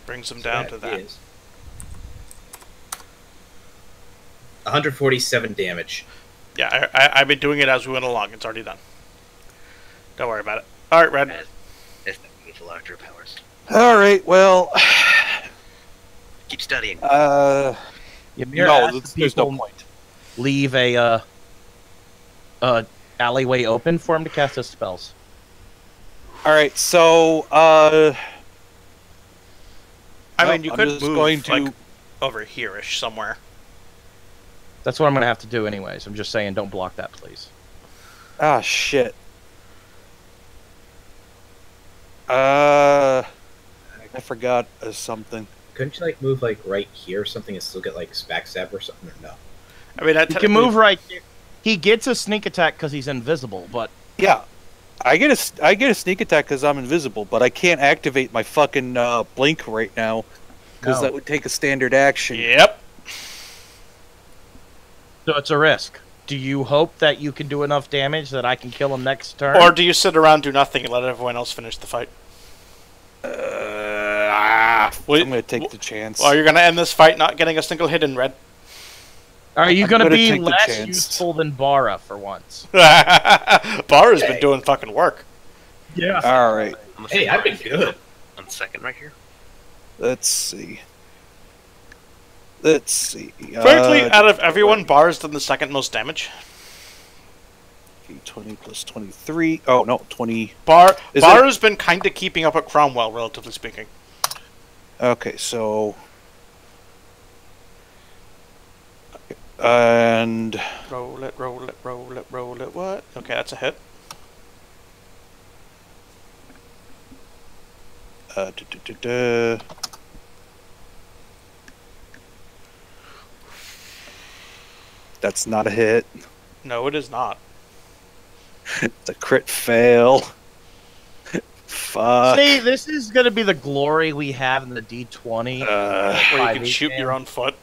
Brings him So down to that. is 147 damage. Yeah, I've been doing it as we went along. It's already done. Don't worry about it. Alright, Red. It's the beautiful larger powers. All right. Well, Keep studying. Ymir no, asked there's no people point. leave a alleyway open for him to cast his spells. All right. So, I no, mean, you I'm could just move going to- like over here-ish somewhere. That's what I'm going to have to do anyways. I'm just saying don't block that, please. ah, shit. I forgot something. Couldn't you like move like right here or something and still get like backstab or something? Or no? I mean, He can move right here. He gets a sneak attack because he's invisible, but Yeah, I get a sneak attack because I'm invisible, but I can't activate my fucking blink right now because No. that would take a standard action. Yep. so it's a risk. Do you hope that you can do enough damage that I can kill him next turn? Or do you sit around, do nothing, and let everyone else finish the fight? I'm gonna take the chance. Well, you're gonna end this fight not getting a single hit in Red. Are you I'm going to gonna be take the less chance. useful than Bara for once? Bara's been doing fucking work. Yeah. All right, I'm Hey, I've been good. On second right here. let's see. Let's see. Frankly, out of everyone, Bara's done the second most damage. 20 plus 23. Oh no, 20. Is Bara's been kind of keeping up at Cromwell, relatively speaking. Okay, so. And Roll it, roll it, roll it, roll it. What? Okay, that's a hit. duh, duh, duh, duh. That's not a hit. No, it is not. It's a crit fail. Fuck. See, this is going to be the glory we have in the D20. Where you can 5e shoot your jam. own foot.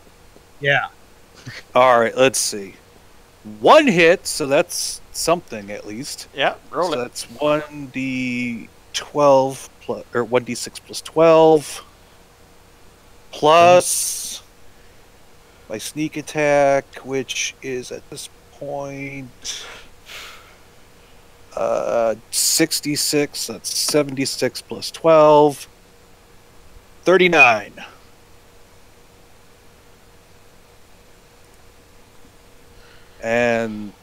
Yeah. All right, let's see. One hit, so that's something at least. Yeah, roll So it. that's 1d12 plus, or 1d6 plus 12 plus my sneak attack, which is at this point 66. That's 76 plus 12. 39. And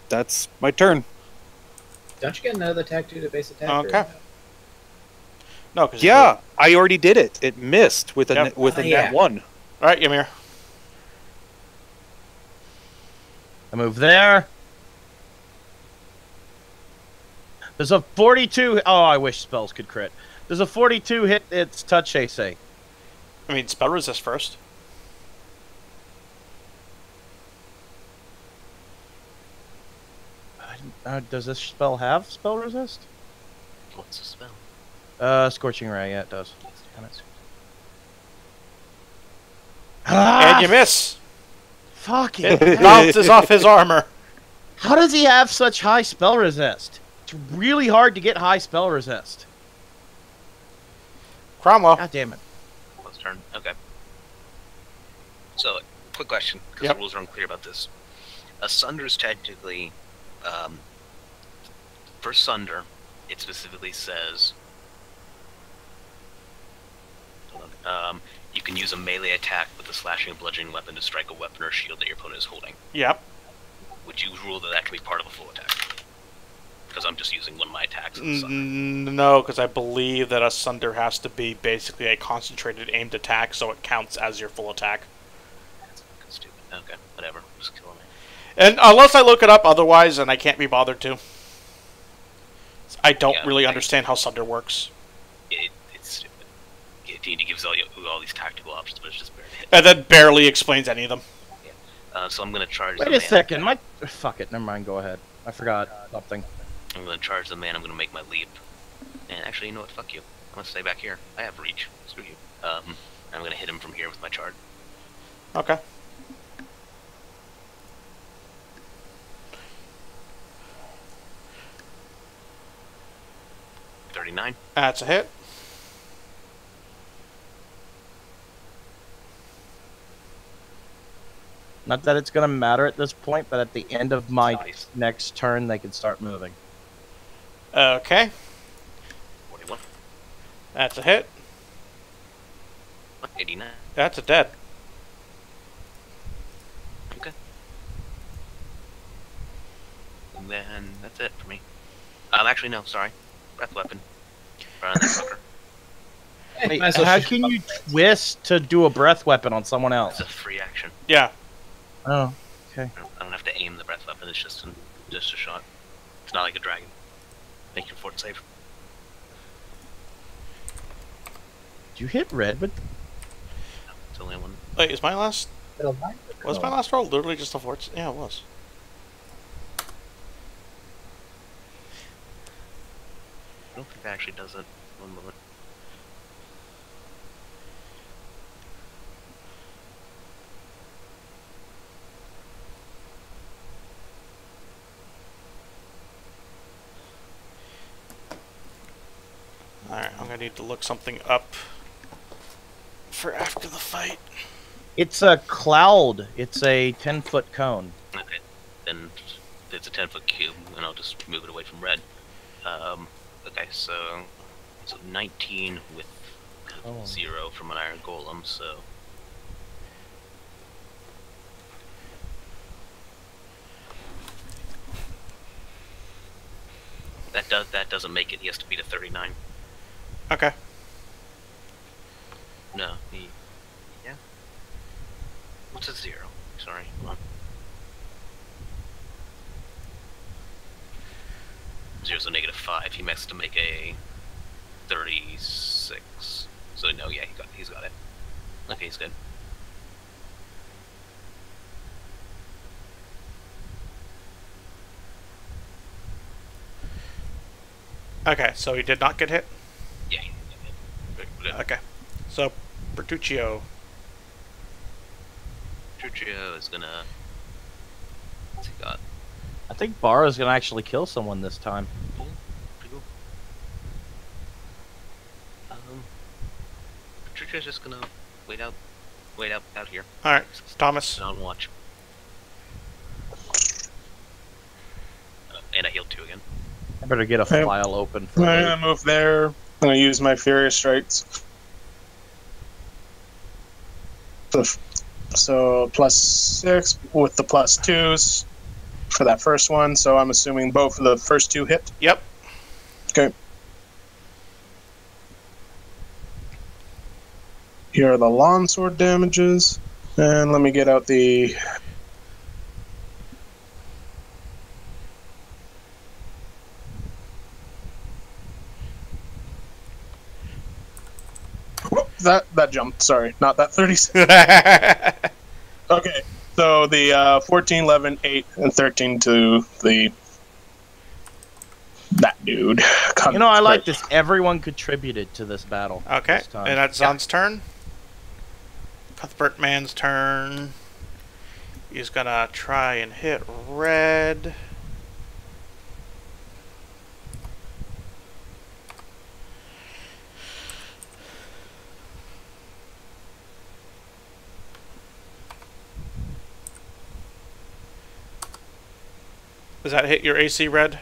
that's my turn. Don't you get another attack due to base attack? Okay. No, because Yeah, I already did it. It missed with a Yep. net Yeah. 1. All right, Ymir. I move there. There's a 42. Oh, I wish spells could crit. There's a 42 hit its touch AC. I mean, spell resist first. Does this spell have spell resist? What's the spell? Scorching Ray. Yeah, it does. Damn it. And you miss. Fucking It hell. bounces off his armor. How does he have such high spell resist? It's really hard to get high spell resist. Cromwell. God damn it. Close turn. Okay. So, quick question, because Yep. the rules are unclear about this. A Sunder is technically, for Sunder, it specifically says, you can use a melee attack with a slashing and bludgeoning weapon to strike a weapon or shield that your opponent is holding. Yep. Would you rule that that can be part of a full attack? Because I'm just using one of my attacks as a Sunder. No, because I believe that a Sunder has to be basically a concentrated aimed attack, so it counts as your full attack. That's fucking stupid. Okay, whatever. Just kill me. And unless I look it up otherwise, and I can't be bothered to. I don't Yeah, really I- understand how Sunder works. It's stupid. Yeah, D&D gives all these tactical options, but it's just barely hit. And then barely explains any of them. So I'm going to charge Wait the a man. second. Fuck it. Never mind. Go ahead. I forgot something. I'm going to charge the man. I'm going to make my leap. And actually, you know what? Fuck you. I'm going to stay back here. I have reach. Screw you. I'm going to hit him from here with my charge. Okay. $39. That's a hit. Not that it's gonna matter at this point, but at the end of my Nice. next turn, they can start moving. Okay. 41. That's a hit. 89. That's a dead. Okay. And then that's it for me. Actually, no, sorry. Breath weapon. Right on that fucker. Wait, might as well how shoot can him you up. twist to do a breath weapon on someone It's else? a free action. Yeah. Oh, okay. I don't have to aim the breath weapon. It's just a shot. It's not like a dragon. Make your fort save. Did you hit red with? It's only one. Wait, is my last... It'll mind the Was my girl. last roll literally just a fort? Yeah, it was. I don't think that actually does it. One moment. Alright, I'm gonna need to look something up for after the fight. It's a cloud. It's a 10-foot cone. Okay. Then it's a 10-foot cube, and I'll just move it away from red. Okay, so 19 with Oh. 0 from an iron golem, so that doesn't make it. He has to beat a 39. Okay. No, yeah. What's a 0? Sorry, hold on. 0's a -5. He has to make a 36. So no, yeah, he's got it. Okay, he's good. Okay, so he did not get hit? Yeah. Okay. So, Bertuccio. Truccio is gonna. What's he got? I think Barra's gonna actually kill someone this time. Cool. Pretty cool. Truccio's just gonna wait out Wait out here. Alright, Thomas. On watch. And I healed 2 again. I better get a Okay. file open. I'm For gonna move there. I'm gonna use my Furious Strikes. So +6 with the +2s for that first one. So I'm assuming both of the first 2 hit. Yep. Okay. Here are the Longsword Damages. And let me get out the... Whoop, that jumped. Sorry, not that 36. Okay, so the 14, 11, 8, and 13 to that dude. You know, I like this. Everyone contributed to this battle. Okay, this time. and that's Zon's turn. Cuthbert Man's turn. He's gonna try and hit red. Does that hit your AC, red?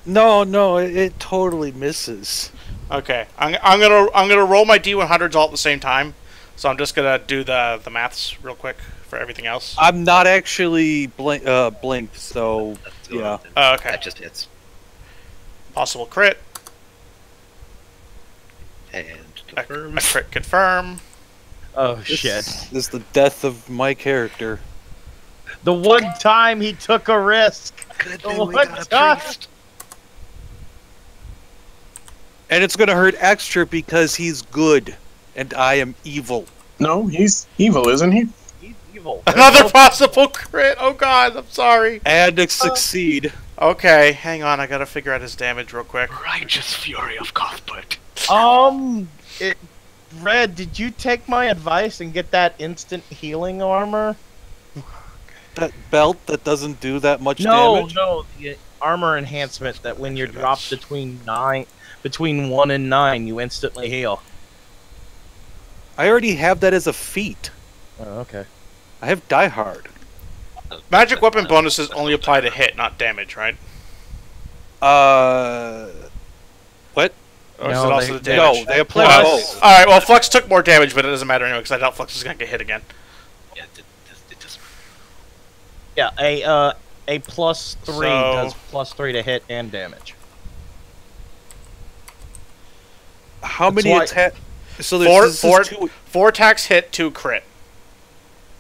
No, it totally misses. Okay, I'm gonna roll my D100s all at the same time, so I'm just gonna do the maths real quick for everything else. I'm not actually blinked, so That's yeah. Oh, okay. That just hits. Possible crit. And A confirm. crit confirm. Oh, This shit. is the death of my character. The one time he took a risk. Good The thing we one got a time. priest. And it's gonna hurt extra because he's good, and I am evil. No, he's evil, isn't he? He's evil. Another possible crit. Oh god, I'm sorry. And to succeed. Okay, hang on. I gotta figure out his damage real quick. Righteous fury of Cuthbert. Red, did you take my advice and get that instant healing armor? That belt that doesn't do that much No, damage? the armor enhancement that when you're dropped between 1 and 9, you instantly heal. I already have that as a feat. Oh, okay. I have Die Hard. Magic weapon bonuses only apply to hit, not damage, right? What? Or is No, it also they- the damage? No, they apply Uh, both. Alright, well, Flux took more damage, but it doesn't matter anyway, because I doubt Flux is gonna get hit again. Yeah, it doesn't. Yeah, a +3 So- does +3 to hit and damage. How That's many why- attack? So there's two. Four attacks hit, 2 crit.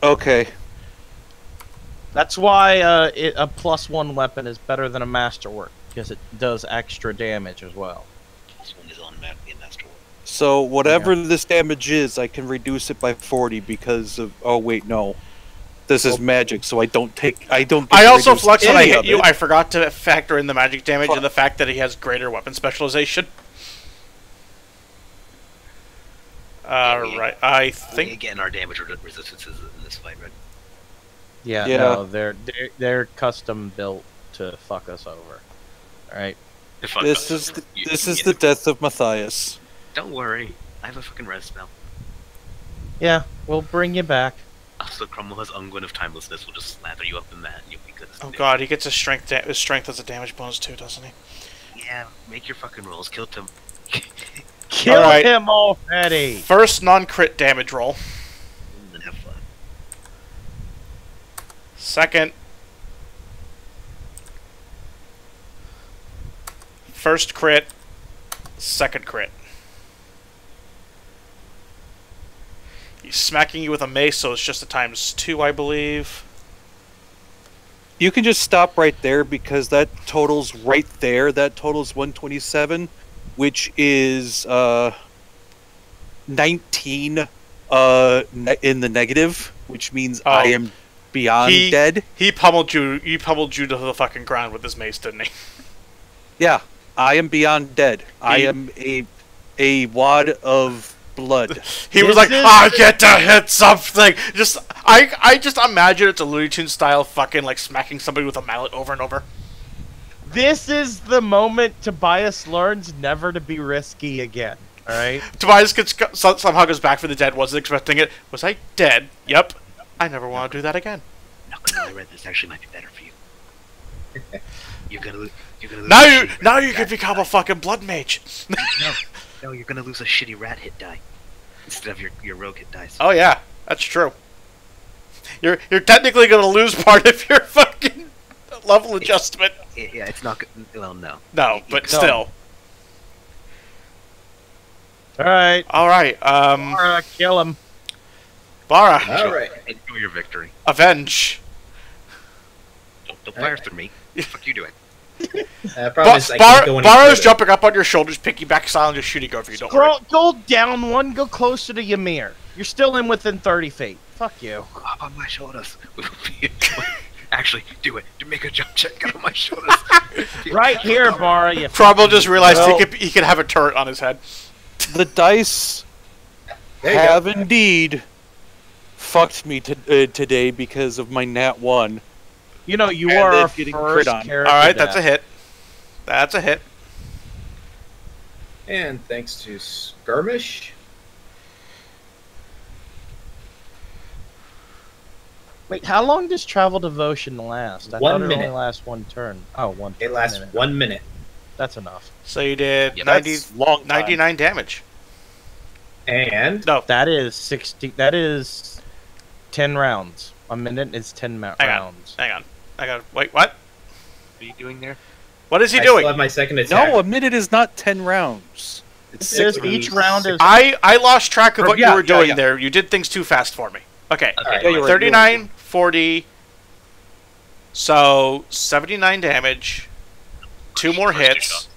Okay. That's why a +1 weapon is better than a masterwork, because it does extra damage as well. This one is on in Masterwork. So whatever this damage is, I can reduce it by 40 because of. Oh wait, no. This is magic, so I don't take. I don't. Get I to also, reduce Flux, when I any hit of you, it. I forgot to factor in the magic damage Fuck. and the fact that he has greater weapon specialization. Right. I We think... again our damage resistances in this fight, right? Yeah, Yeah. no, they're custom built to fuck us over. All right. If I This got is it, the, you- this you is get the it. death of Matthias. Don't worry, I have a fucking res spell. Yeah, we'll bring you back. Also, Crumble has Unguent of Timelessness. We'll just slather you up in that, and you'll be good. As Oh new. god, he gets his strength as a damage bonus too, doesn't he? Yeah, make your fucking rolls. Kill him. Kill Alright. him already. First non-crit damage roll. And then have fun. Second. First crit. Second crit. He's smacking you with a mace, so it's just a ×2, I believe. You can just stop right there because that totals right there. That totals 127, which is 19 in the negative, which means Oh. I am beyond dead. He pummeled you. He pummeled you to the fucking ground with his mace, didn't he? Yeah, I am beyond dead. I He- am a wad of blood. He was This like, is- I get to hit something. I just imagine it's a Looney Tunes style fucking like smacking somebody with a mallet over and over. This is the moment Tobias learns never to be risky again. right. Tobias somehow goes back for the dead. Wasn't expecting it. Was I dead? Yep. I never want to do that again. Not gonna lie, Red. This actually might be better for you. You're gonna lose. Now you can become a fucking blood mage. No, you're gonna lose a shitty rat hit die instead of your rogue hit dice. Oh yeah, that's true. You're technically gonna lose part of your fucking level adjustment. Yeah, it's not good. Well, no. No, but still. All right. All right. Bara, kill him. Bara. All right. Enjoy your victory. Avenge. Don't fire through me. What the fuck you doing? Promise I can't go any Bara's further. jumping up on your shoulders, picking back style, and just shooting over you. Don't worry. Go down one. Go closer to Ymir. You're still in within 30 feet. Fuck you. Hop on my shoulders. Actually, do it. Make a jump check. Get on my shoulders. Right here, Bara. You Probably just realized he could have a turret on his head. The dice There you have go. indeed fucked me today because of my nat 1. You know, you And are then our getting first crit on. character. All right, that's a death. hit. That's a hit. And thanks to Skirmish. Wait, how long does travel devotion last? I 1 thought it minute. only lasts one turn. Oh, one. It lasts minute. 1 minute. That's enough. So you did Yeah, 99 damage. And No, That is 60. That is 10 rounds. A minute is 10 rounds. hang on. Wait, what? What are you doing there? What is he I doing? still have my second attack. No, a minute is not 10 rounds. It's It is 60. each round is. I lost track of what Yeah, you were yeah, doing yeah. there. You did things too fast for me. Okay. Alright. Yeah, you're right, 39, 40. So 79 damage. 2 more First two hits. shots.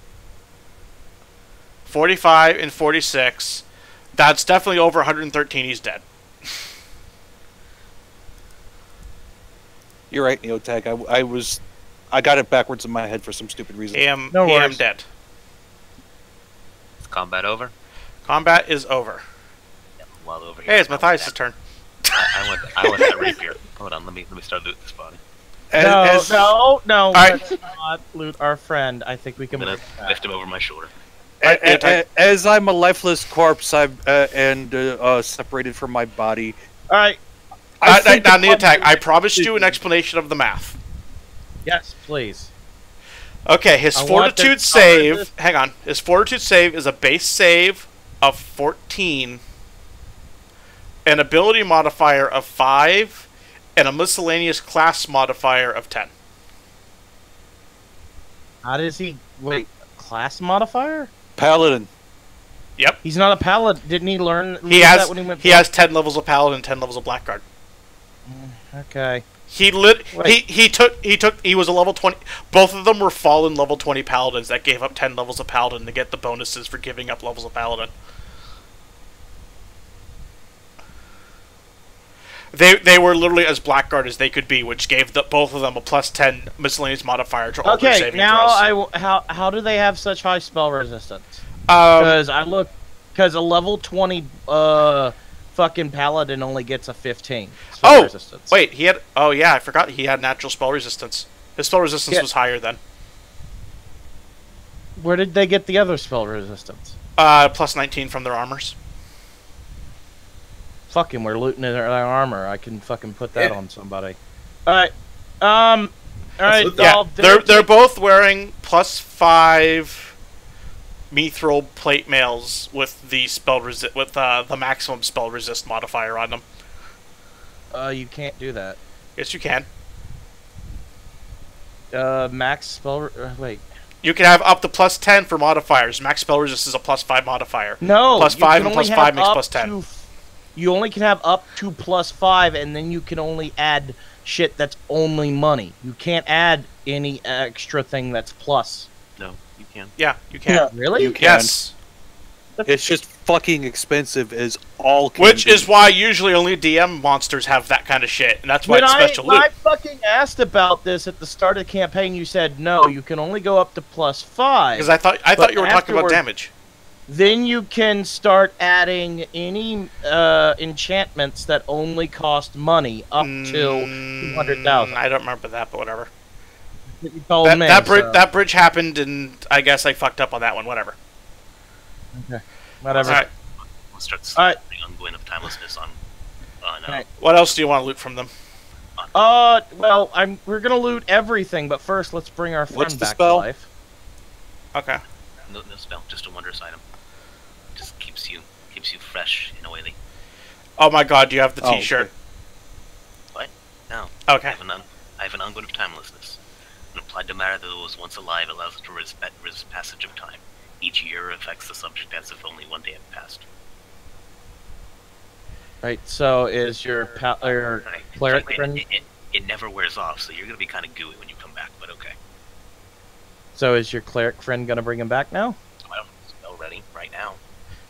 45 and 46. That's definitely over 113. He's dead. You're right, Neotech. I got it backwards in my head for some stupid reason. I am No worries. dead. Is combat over? Combat is over. Yeah, well over here. Hey, it's Matthias' turn. I want that rapier. Hold on, let me start looting this body. No. right. Let's not loot our friend. I think we can. I'm gonna move that. lift him over my shoulder. As I'm a lifeless corpse, and separated from my body. All right. Now, the attack. I promised you an explanation of the math. Yes, please. Okay, his I want the fortitude color save. this- Hang on. His fortitude save is a base save of 14, an ability modifier of 5, and a miscellaneous class modifier of 10. How does he? Wait, class modifier? Paladin. Yep. He's not a paladin. Didn't he learn? He that has when he went. he has 10 levels of paladin and 10 levels of blackguard. Okay. He Wait. he was a level 20. Both of them were fallen level 20 paladins that gave up 10 levels of paladin to get the bonuses for giving up levels of paladin. They were literally as blackguard as they could be, which gave both of them a plus 10 miscellaneous modifier to all their Okay. saving Now throws. how do they have such high spell resistance? Um, Because a level 20 fucking paladin only gets a 15 spell oh resistance. wait, he had. Oh yeah, I forgot he had natural spell resistance. His spell resistance Yeah. was higher then. Where did they get the other spell resistance? Plus 19 from their armors. Fucking, we're looting their armor. I can fucking put that Yeah. on somebody. All right. All right. loot Yeah, I'll- they're both wearing plus 5 mithril plate mails with the the maximum spell resist modifier on them. You can't do that. Yes, you can. Max spell. Wait. You can have up to plus 10 for modifiers. Max spell resist is a plus 5 modifier. No. Plus you 5 can and plus only 5 have makes up plus 10. You only can have up to plus 5, and then you can only add shit that's only money. You can't add any extra thing that's plus. No, you can. Yeah, you can. Yeah. Really? You can. Yes. It's just fucking expensive as all can Which be. is why usually only DM monsters have that kind of shit, and that's why When it's I, special when loot. I fucking asked about this at the start of the campaign, you said no, you can only go up to plus 5. Because I thought But you were talking about afterward- damage. Then you can start adding any enchantments that only cost money up till 200,000. I don't remember that, but whatever. You told me. That so- bridge happened, and I guess I fucked up on that one. Whatever. Okay. Whatever. All right. Let's start All right. the ungoing of timelessness on. Right. What else do you want to loot from them? Well, we're gonna loot everything, but first let's bring our friend What's the back spell? to life. Okay. No spell, just a wondrous item. Just keeps you fresh in a way. Oh my God, do you have the Oh, T-shirt? okay. What? No. Okay. I have an ungoing of timelessness. When applied to matter that was once alive, allows it to resist passage of time. Each year affects the subject as if only one day had passed. Right. So is your Right. cleric So friend? it never wears off, so you're gonna be kind of gooey when you come back. But okay. So is your cleric friend gonna bring him back now? I don't spell ready right now.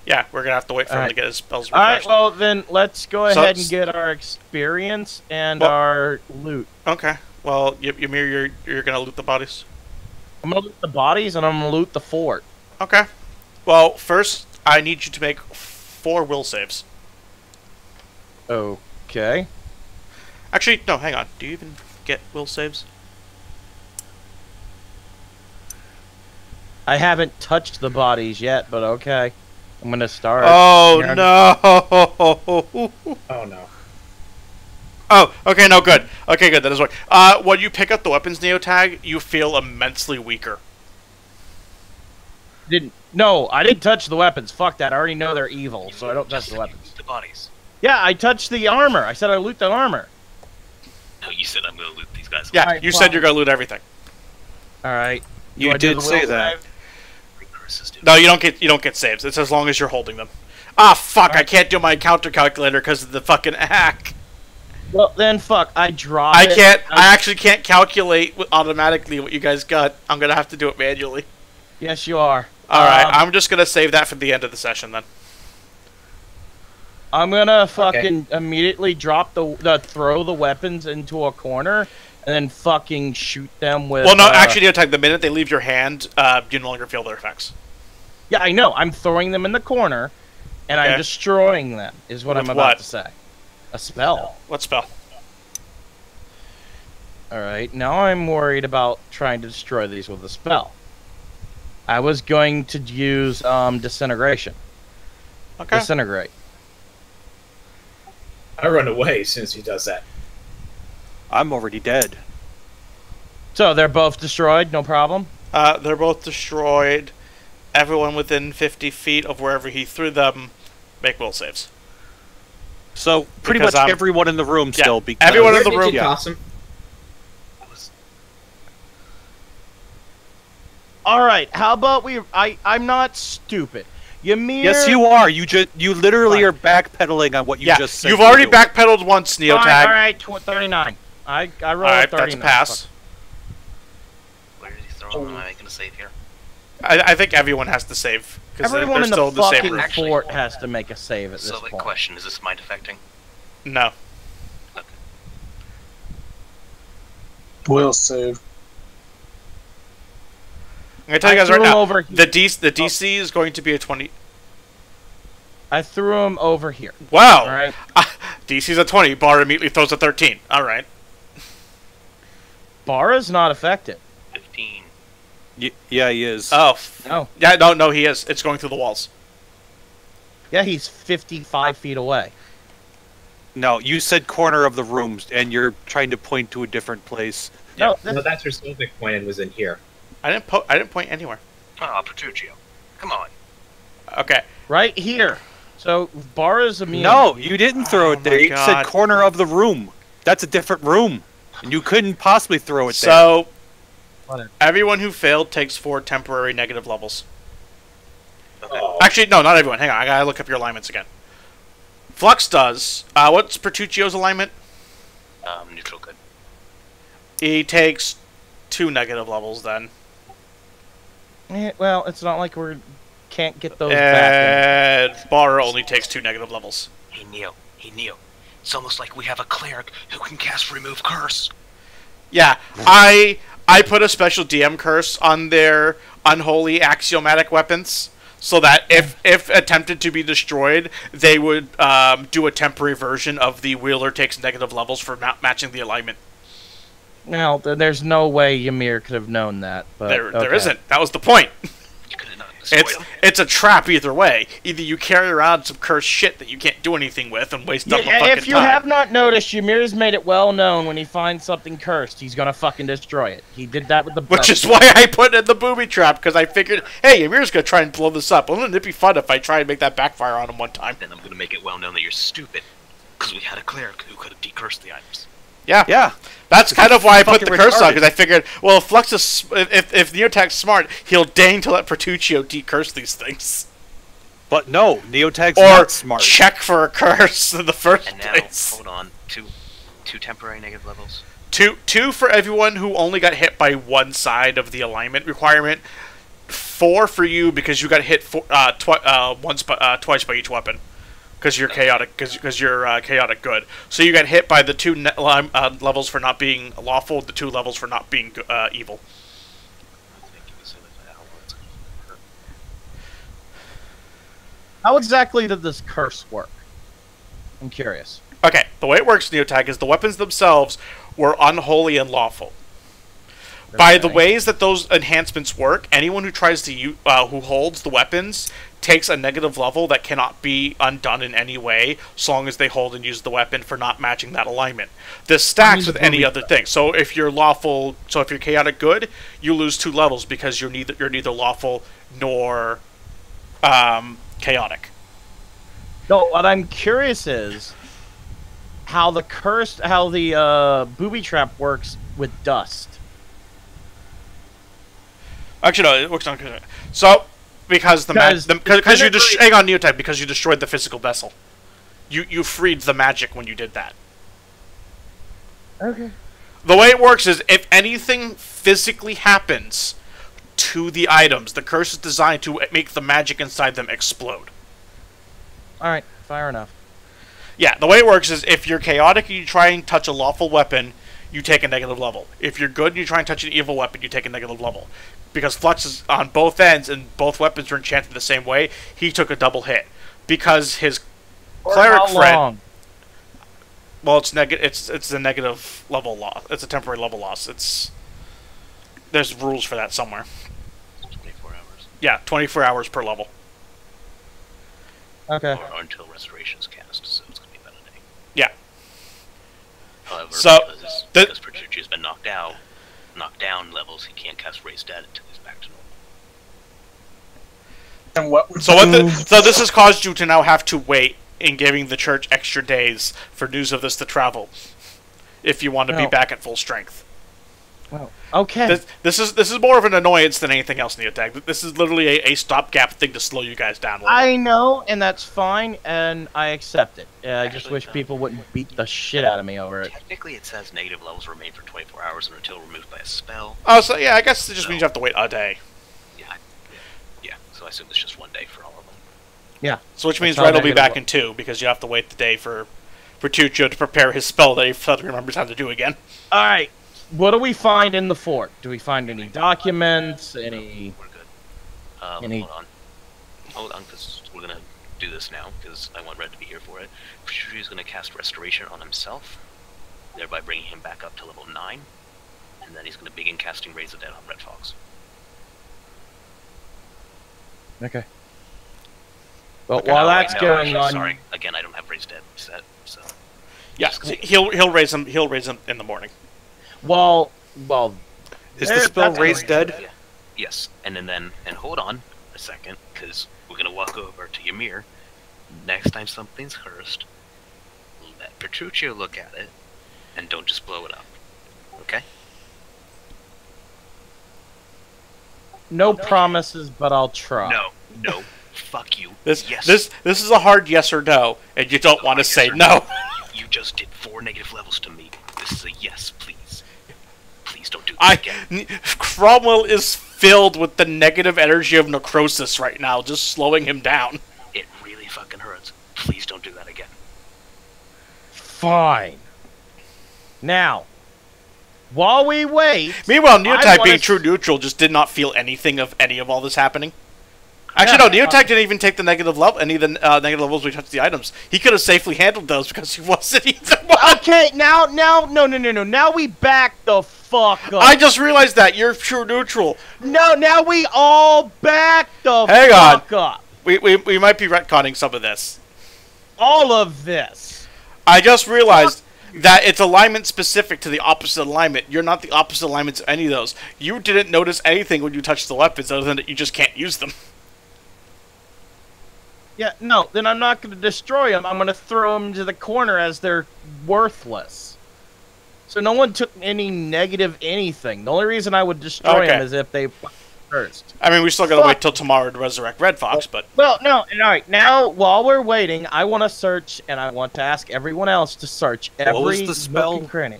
Yeah, we're gonna have to wait for him Alright. to get his spells All right. refreshed. Well, then let's go So- ahead and get our experience and Well- our loot. Okay. Well, Ymir, you're gonna loot the bodies. I'm gonna loot the bodies and I'm gonna loot the fort. Okay. Well, first I need you to make 4 will saves. Okay. Actually, no. Hang on. Do you even get will saves? I haven't touched the bodies yet, but okay. I'm gonna start. Oh Here. no! Oh no. Oh, okay, no, good. Okay, good, that does work. When you pick up the weapons Neo tag, you feel immensely weaker. No, I didn't touch the weapons. Fuck that. I already know they're evil, so I don't touch the weapons. The bodies. Yeah, I touched the armor. I said I loot the armor. No, you said I'm gonna loot these guys. Yeah, Alright, you well- said you're gonna loot everything. All right. You Do I do did the say will that. save? Curses, dude. No, you don't get saves. It's as long as you're holding them. Ah, fuck! I Alright. can't do my counter calculator because of the fucking hack. Well, then fuck. I drop I it. can't. I actually can't calculate automatically what you guys got. I'm gonna have to do it manually. Yes, you are. All right, I'm just gonna save that for the end of the session then. I'm gonna fucking immediately drop throw the weapons into a corner and then fucking shoot them with. Well, no, actually, Neo tag. The minute they leave your hand, you no longer feel their effects. Yeah, I know. I'm throwing them in the corner, and Okay. I'm destroying them. Is what With I'm about what? to say. A spell. What spell? All right. Now I'm worried about trying to destroy these with a spell. I was going to use disintegration. Okay. Disintegrate. I run away as soon as he does that. I'm already dead. So they're both destroyed. No problem. They're both destroyed. Everyone within 50 feet of wherever he threw them make will saves. So pretty Because much I'm- everyone in the room Yeah, still. Because everyone in Where the did room. you Yeah. toss him? All right. How about we? I'm not stupid. Ymir. Yes, you are. You literally Fine. are backpedaling on what you Yeah, just said. you've you already do. backpedaled once, Neo Fine, tag. all right. 39. I rolled All a right, 39. that's a pass. Where did he throw them? Am I making a save here? I think everyone has to save because they're Everyone in still the in the same fucking room. Actually, fort has to make a save at this So the point. question, is this mind affecting? No. Will save. I'm gonna tell you guys threw right him now. over The DC is going to be a 20. I threw him over here. Wow. All right. DC's a 20. Bar immediately throws a 13. All right. Bara's not affected. 15. Yeah, he is. Oh. No. Yeah. No. He is. It's going through the walls. Yeah, he's 55 feet away. No, you said corner of the rooms, and you're trying to point to a different place. No, No, that's where Sylvic pointed was in here. I didn't point anywhere. Oh, Petruchio. Come on. Okay. right here. So Bara's immune. No, you didn't throw Oh it there. my You God. said corner of the room. That's a different room. And you couldn't possibly throw it there. So, Whatever. everyone who failed takes 4 temporary negative levels. Okay. Oh. Actually, no, not everyone. Hang on, I gotta look up your alignments again. Flux does. What's Petruccio's alignment? Neutral good. He takes 2 negative levels then. Well, it's not like we can't get those back. And Bara only takes 2 negative levels. Hey, Neo. It's almost like we have a cleric who can cast Remove Curse. Yeah, I put a special DM curse on their unholy axiomatic weapons, so that if attempted to be destroyed, they would do a temporary version of the wielder takes negative levels for matching the alignment. Well, there's no way Ymir could have known that. But There okay. isn't. That was the point. You could have known. destroyed him. It's a trap either way. Either you carry around some cursed shit that you can't do anything with and waste up a fucking If you have not noticed, Ymir's made it well known when he finds something cursed, he's gonna fucking destroy it. He did that with the Which is why I put it in the booby trap, because I figured, hey, Ymir's gonna try and blow this up. Wouldn't it be fun if I try and make that backfire on him one time? Then I'm gonna make it well known that you're stupid. Because we had a cleric who could have decursed the items. Yeah. Yeah. That's kind of why I put the fucking curse on, retarded. because I figured, well, if Flux is, if Neotag's smart, he'll deign to let Bertuccio decurse these things. But no, Neotag's Or not smart. check for a curse in the first And now, place. hold on, two temporary negative levels. Two for everyone who only got hit by one side of the alignment requirement. 4 for you because you got hit twice by each weapon. Because you're chaotic, because you're chaotic good. So you got hit by the 2 levels for not being lawful, the 2 levels for not being evil. How exactly did this curse work? I'm curious. Okay, the way it works, Neotag, is the weapons themselves were unholy and lawful. By the ways that those enhancements work, anyone who tries to who holds the weapons takes a negative level that cannot be undone in any way, so long as they hold and use the weapon for not matching that alignment. This stacks with any other thing. So if you're lawful, so if you're chaotic good, you lose 2 levels because you're neither lawful nor chaotic. No, what I'm curious is how the booby trap works with dust. Actually, no, it works on. So because because you hang on, Neotag, because you destroyed the physical vessel, you freed the magic when you did that. Okay. The way it works is if anything physically happens to the items, the curse is designed to make the magic inside them explode. Alright, fair enough. Yeah, the way it works is if you're chaotic and you try and touch a lawful weapon, you take a negative level. If you're good and you try and touch an evil weapon, you take a negative level. Because Flux is on both ends and both weapons are enchanted the same way, he took a double hit. Because his cleric friend... Well, it's a negative level loss. It's a temporary level loss. There's rules for that somewhere. 24 hours. Yeah, 24 hours per level. Okay. Or until Restoration's cast, so it's going to be about a day. Yeah. However, So, because Bertucci's been knocked down levels, he can't cast Raise Dead until he's back to normal. And what would So this has caused you to now have to wait in giving the church extra days for news of this to travel, if you want to be back at full strength. Well, okay. This is more of an annoyance than anything else, Neotag. This is literally a stopgap thing to slow you guys down. I know, and that's fine, and I accept it. I just wish people wouldn't beat the shit out of me over it. Technically, it says negative levels remain for 24 hours and until removed by a spell. Oh, so yeah, I guess it just means you have to wait a day. Yeah, so I assume it's just 1 day for all of them. Yeah. So which means That's how Red will be negative back in 2, because you have to wait the day for Bertuccio to prepare his spell that he suddenly remembers how to do again. Alright. What do we find in the fort? Do we find any documents? Any... We're good. Hold on, because we're going to do this now, because I want Red to be here for it. Bertuccio's going to cast Restoration on himself, thereby bringing him back up to level 9, and then he's going to begin casting Raise the Dead on Red Fox. Okay. But while that's going on... Sorry, again, I don't have Raise Dead set, so... Yeah, he'll raise him in the morning. Well, is the spell Raise Dead? Yeah. Yes, and hold on a second, because we're gonna walk over to Ymir. Next time something's cursed, let Bertuccio look at it, and don't just blow it up. Okay? no promises, but I'll try. No, fuck you. This is a hard yes or no, and you don't want to say no. You just did 4 negative levels to me. This is a yes, please. Please don't do this again. Cromwell is filled with the negative energy of necrosis right now, just slowing him down. It really fucking hurts. Please don't do that again. Fine. Now, while we wait... Meanwhile, Neotag, being true neutral, just did not feel anything of any of all this happening. Actually, no, Neotag didn't even take the negative level, any of the negative levels we touched the items. He could have safely handled those because he wasn't either one. Okay, now, no. Now we back the fuck up. I just realized that you're pure neutral. No, now we all back the Hang fuck up. We might be retconning some of this. All of this. I just realized that it's alignment specific to the opposite alignment. You're not the opposite alignments of any of those. You didn't notice anything when you touched the weapons other than that you just can't use them. Yeah, no, then I'm not going to destroy them. I'm going to throw them to the corner as they're worthless. So no one took any negative anything. The only reason I would destroy them is if they first. I mean, we still gotta wait till tomorrow to resurrect Red Fox, but... Well, no, alright, now, while we're waiting, I want to search, and I want to ask everyone else to search every What was the spell? nook and cranny.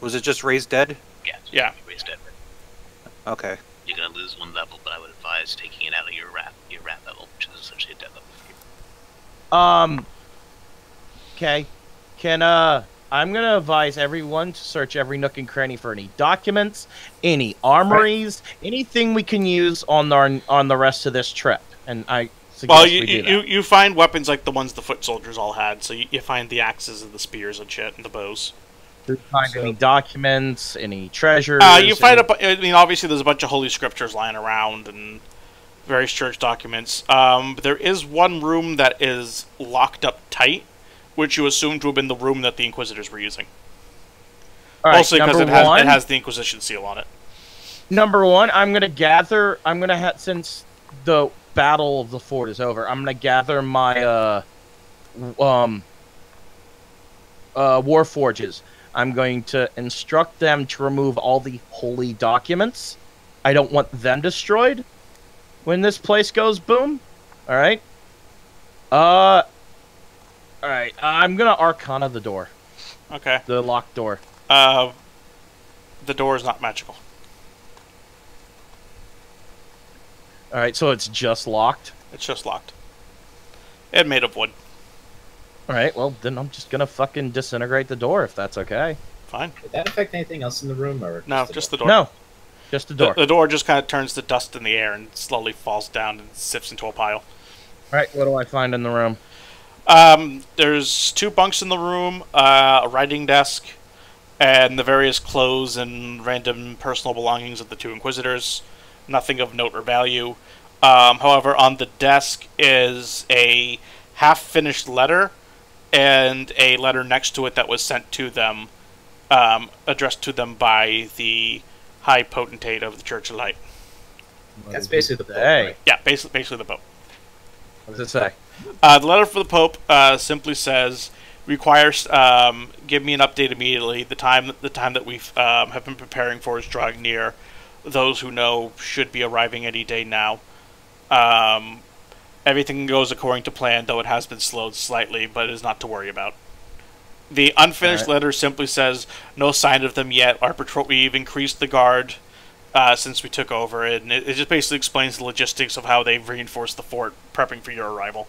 Was it just raise dead? Yeah. Raise dead. Okay. You're gonna lose 1 level, but I would advise taking it out of your rat level, which is essentially a dead level. Okay. I'm gonna advise everyone to search every nook and cranny for any documents, any armories, anything we can use on the rest of this trip. And I suggest we do that. you find weapons like the ones the foot soldiers all had, so you find the axes and the spears and shit and the bows. Do you find any documents, any treasures? You find I mean, obviously there's a bunch of holy scriptures lying around and various church documents. But there is one room that is locked up tight, which you assume to have been the room that the Inquisitors were using. All right, Mostly because it has the Inquisition seal on it. Number one, since the Battle of the Fort is over, I'm gonna gather my war forges. I'm going to instruct them to remove all the holy documents. I don't want them destroyed when this place goes boom. All right. Alright, I'm gonna Arcana the door. Okay. The locked door. The door is not magical. Alright, so it's just locked? It's just locked. It's made of wood. Alright, well, then I'm just gonna fucking disintegrate the door, if that's okay. Fine. Did that affect anything else in the room, or No, just the door. No, just the door. The door just kind of turns to dust in the air and slowly falls down and sifts into a pile. Alright, what do I find in the room? There's 2 bunks in the room, a writing desk, and the various clothes and random personal belongings of the 2 Inquisitors. Nothing of note or value. However, on the desk is a half-finished letter, and a letter next to it that was sent to them, addressed to them by the High Potentate of the Church of Light. That's basically the Pope, Hey. right? Yeah, basically the Pope. What does it say? The letter for the Pope simply says, requires give me an update immediately. The time that we have been preparing for is drawing near. Those who know should be arriving any day now. Everything goes according to plan, though it has been slowed slightly, but it is not to worry about. The unfinished letter simply says, no sign of them yet. Our patrol, we've increased the guard since we took over, and it just basically explains the logistics of how they've reinforced the fort, prepping for your arrival.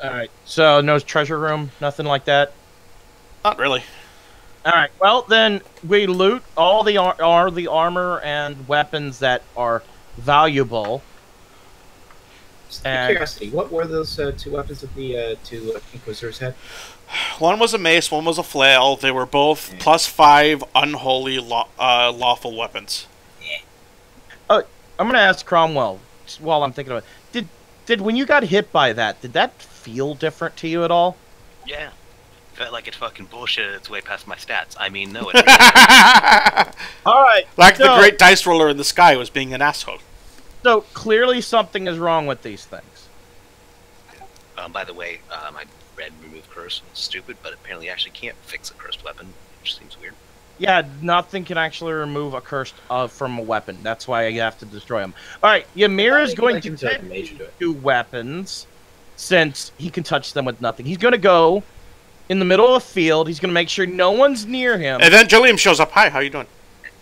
Alright, so no treasure room, nothing like that? Not really. Alright, well then, we loot all the armor and weapons that are valuable. Just out of curiosity, what were those 2 weapons that the 2 Inquisitors had? One was a mace, one was a flail. They were both +5 unholy lawful weapons. I'm gonna ask Cromwell while I'm thinking about it. Did when you got hit by that, did that feel different to you at all? Yeah. Felt like it fucking bullshitted its way past my stats. I mean, no, it Alright. Like the great dice roller in the sky was being an asshole. So clearly something is wrong with these things. By the way, I read remove curse. It's stupid, but apparently I actually can't fix a cursed weapon, which seems weird. Yeah, nothing can actually remove a curse from a weapon. That's why you have to destroy them. Alright, Ymir is going to take 2 weapons, since he can touch them with nothing. He's going to go in the middle of a field. He's going to make sure no one's near him. And then Jillian shows up. Hi, how you doing?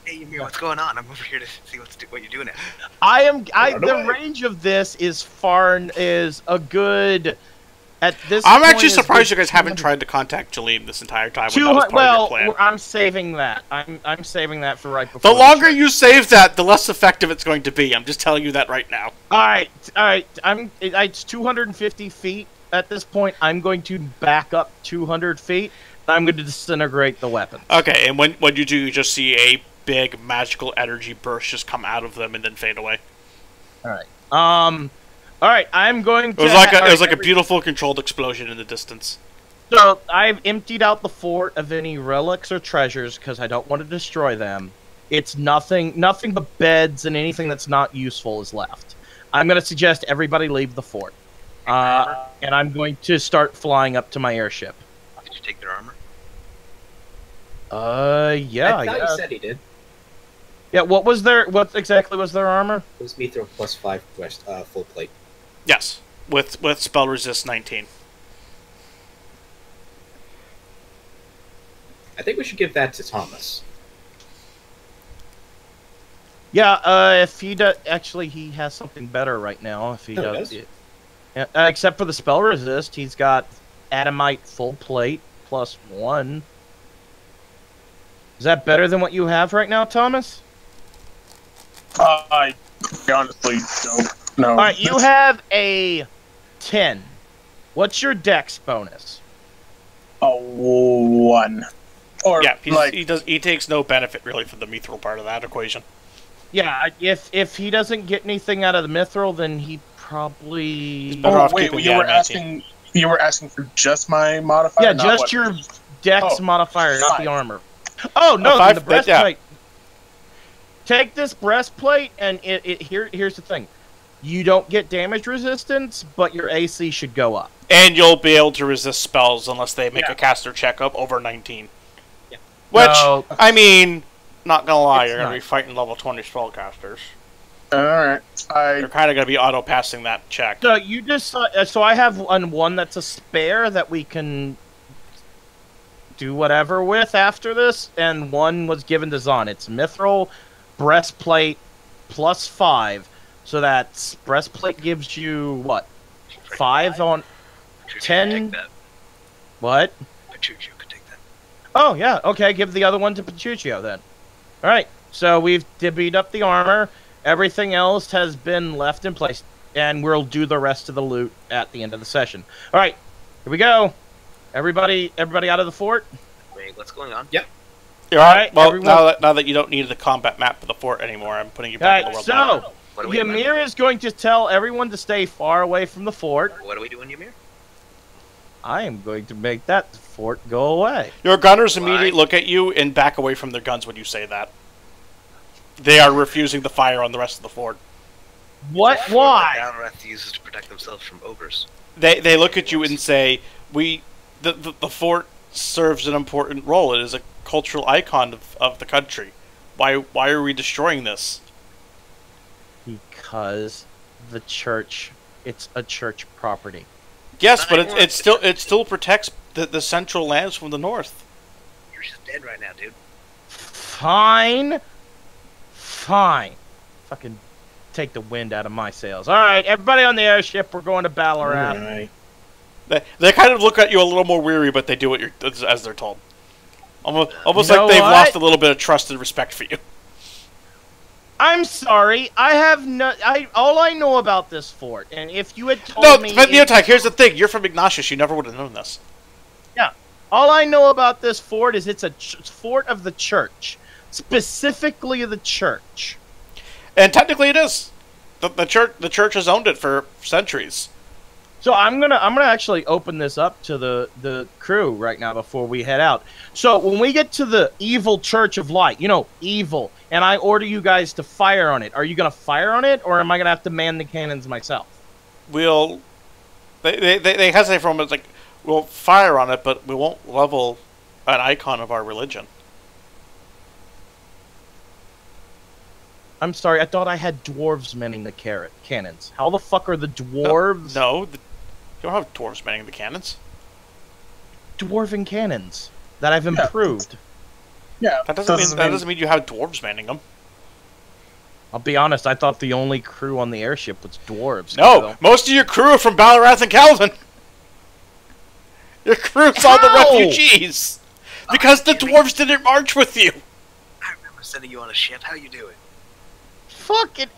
Hey, Ymir, what's going on? I'm over here to see what you're doing. The range of this is a good. At this I'm point actually is surprised good you guys haven't 200 tried to contact Jillian this entire time when that was part of your plan. I'm saving that. I'm saving that for right before. The longer you save that, the less effective it's going to be. I'm just telling you that right now. All right. It's 250 feet at this point. I'm going to back up 200 feet I'm going to disintegrate the weapon. Okay, and when you do, you just see a big magical energy burst just come out of them and then fade away. All right. All right. I'm going to. It was like a beautiful controlled explosion in the distance. So I've emptied out the fort of any relics or treasures because I don't want to destroy them. It's nothing but beds and anything that's not useful is left. I'm going to suggest everybody leave the fort. And I'm going to start flying up to my airship. Did you take their armor? Yeah, I thought he said he did. Yeah, what exactly was their armor? It was Mithril +5 full plate. Yes, with spell resist 19. I think we should give that to Thomas. Yeah, if he does, actually, he has something better right now. If he does, yeah, except for the spell resist, he's got Adamite full plate +1. Is that better than what you have right now, Thomas? I honestly don't know. All right, you have a 10. What's your dex bonus? A 1. Or Yeah, like he takes no benefit really from the mithril part of that equation. Yeah, if he doesn't get anything out of the mithril, then he probably. better off wait, keeping you the were adamantine. asking for just my modifier? Yeah, not just what- your dex Oh, modifier, not 5. the armor. Oh no, Oh, then the 5, yeah. breastplate. Take this breastplate, and here's the thing: you don't get damage resistance, but your AC should go up. And you'll be able to resist spells unless they make Yeah. a caster check up over 19. Yeah. Which, No. I mean, not gonna lie, It's you're gonna not. be fighting level 20 spellcasters. Alright. You're kind of gonna be auto-passing that check. So you just so I have one that's a spare that we can do whatever with after this, and one was given to Zahn. It's mithril breastplate +5, so that breastplate gives you what? 5 on Petrucci 10? could take that. what? Petrucci could take that. Oh yeah, okay. Give the other one to Petruccio then. All right. So we've divvied up the armor. Everything else has been left in place, and we'll do the rest of the loot at the end of the session. All right. Here we go. Everybody out of the fort. Wait, what's going on? Yep. You're all right. Alright, Well, everyone- now that you don't need the combat map for the fort anymore, I'm putting you All back in right. the world map. So What do we do? Ymir is going to tell everyone to stay far away from the fort. What do we do in Ymir? I am going to make that fort go away. Your gunners immediately Why? look at you and back away from their guns when you say that. They are refusing to fire on the rest of the fort. What? The Why? Downwrath uses to protect themselves from ogres. They look at you and say, the fort serves an important role. It is a cultural icon of the country. Why are we destroying this? Because the church. It's a church property. Yes, but Fine. it still protects the central lands from the north. You're just dead right now, dude. Fine. Fucking take the wind out of my sails. All right, everybody on the airship. We're going to Ballarat. Alright. They kind of look at you a little more weary, but they do what as they're told. Almost You know like they've what? lost a little bit of trust and respect for you. I'm sorry. I have no. All I know about this fort, and if you had told No, me, but Neotype, here's the thing: you're from Ignatius. You never would have known this. all I know about this fort is it's a fort of the church, specifically the church. And technically, it is. The church has owned it for centuries. So I'm gonna actually open this up to the crew right now before we head out. So when we get to the evil Church of Light, evil, and I order you guys to fire on it, are you gonna fire on it, or am I gonna have to man the cannons myself? They hesitate for a moment. It's like, we'll fire on it, but we won't level an icon of our religion. I'm sorry, I thought I had dwarves manning the cannons. How the fuck are the dwarves? No, you don't have dwarves manning the cannons. Dwarven cannons that I've improved. Yeah, That doesn't mean you have dwarves manning them. I'll be honest, I thought the only crew on the airship was dwarves. No, most of your crew are from Ballarat and Calvin. Your crew's all the How? refugees. Because the dwarves didn't march with you. I remember sending you on a ship. How you doing? Fucking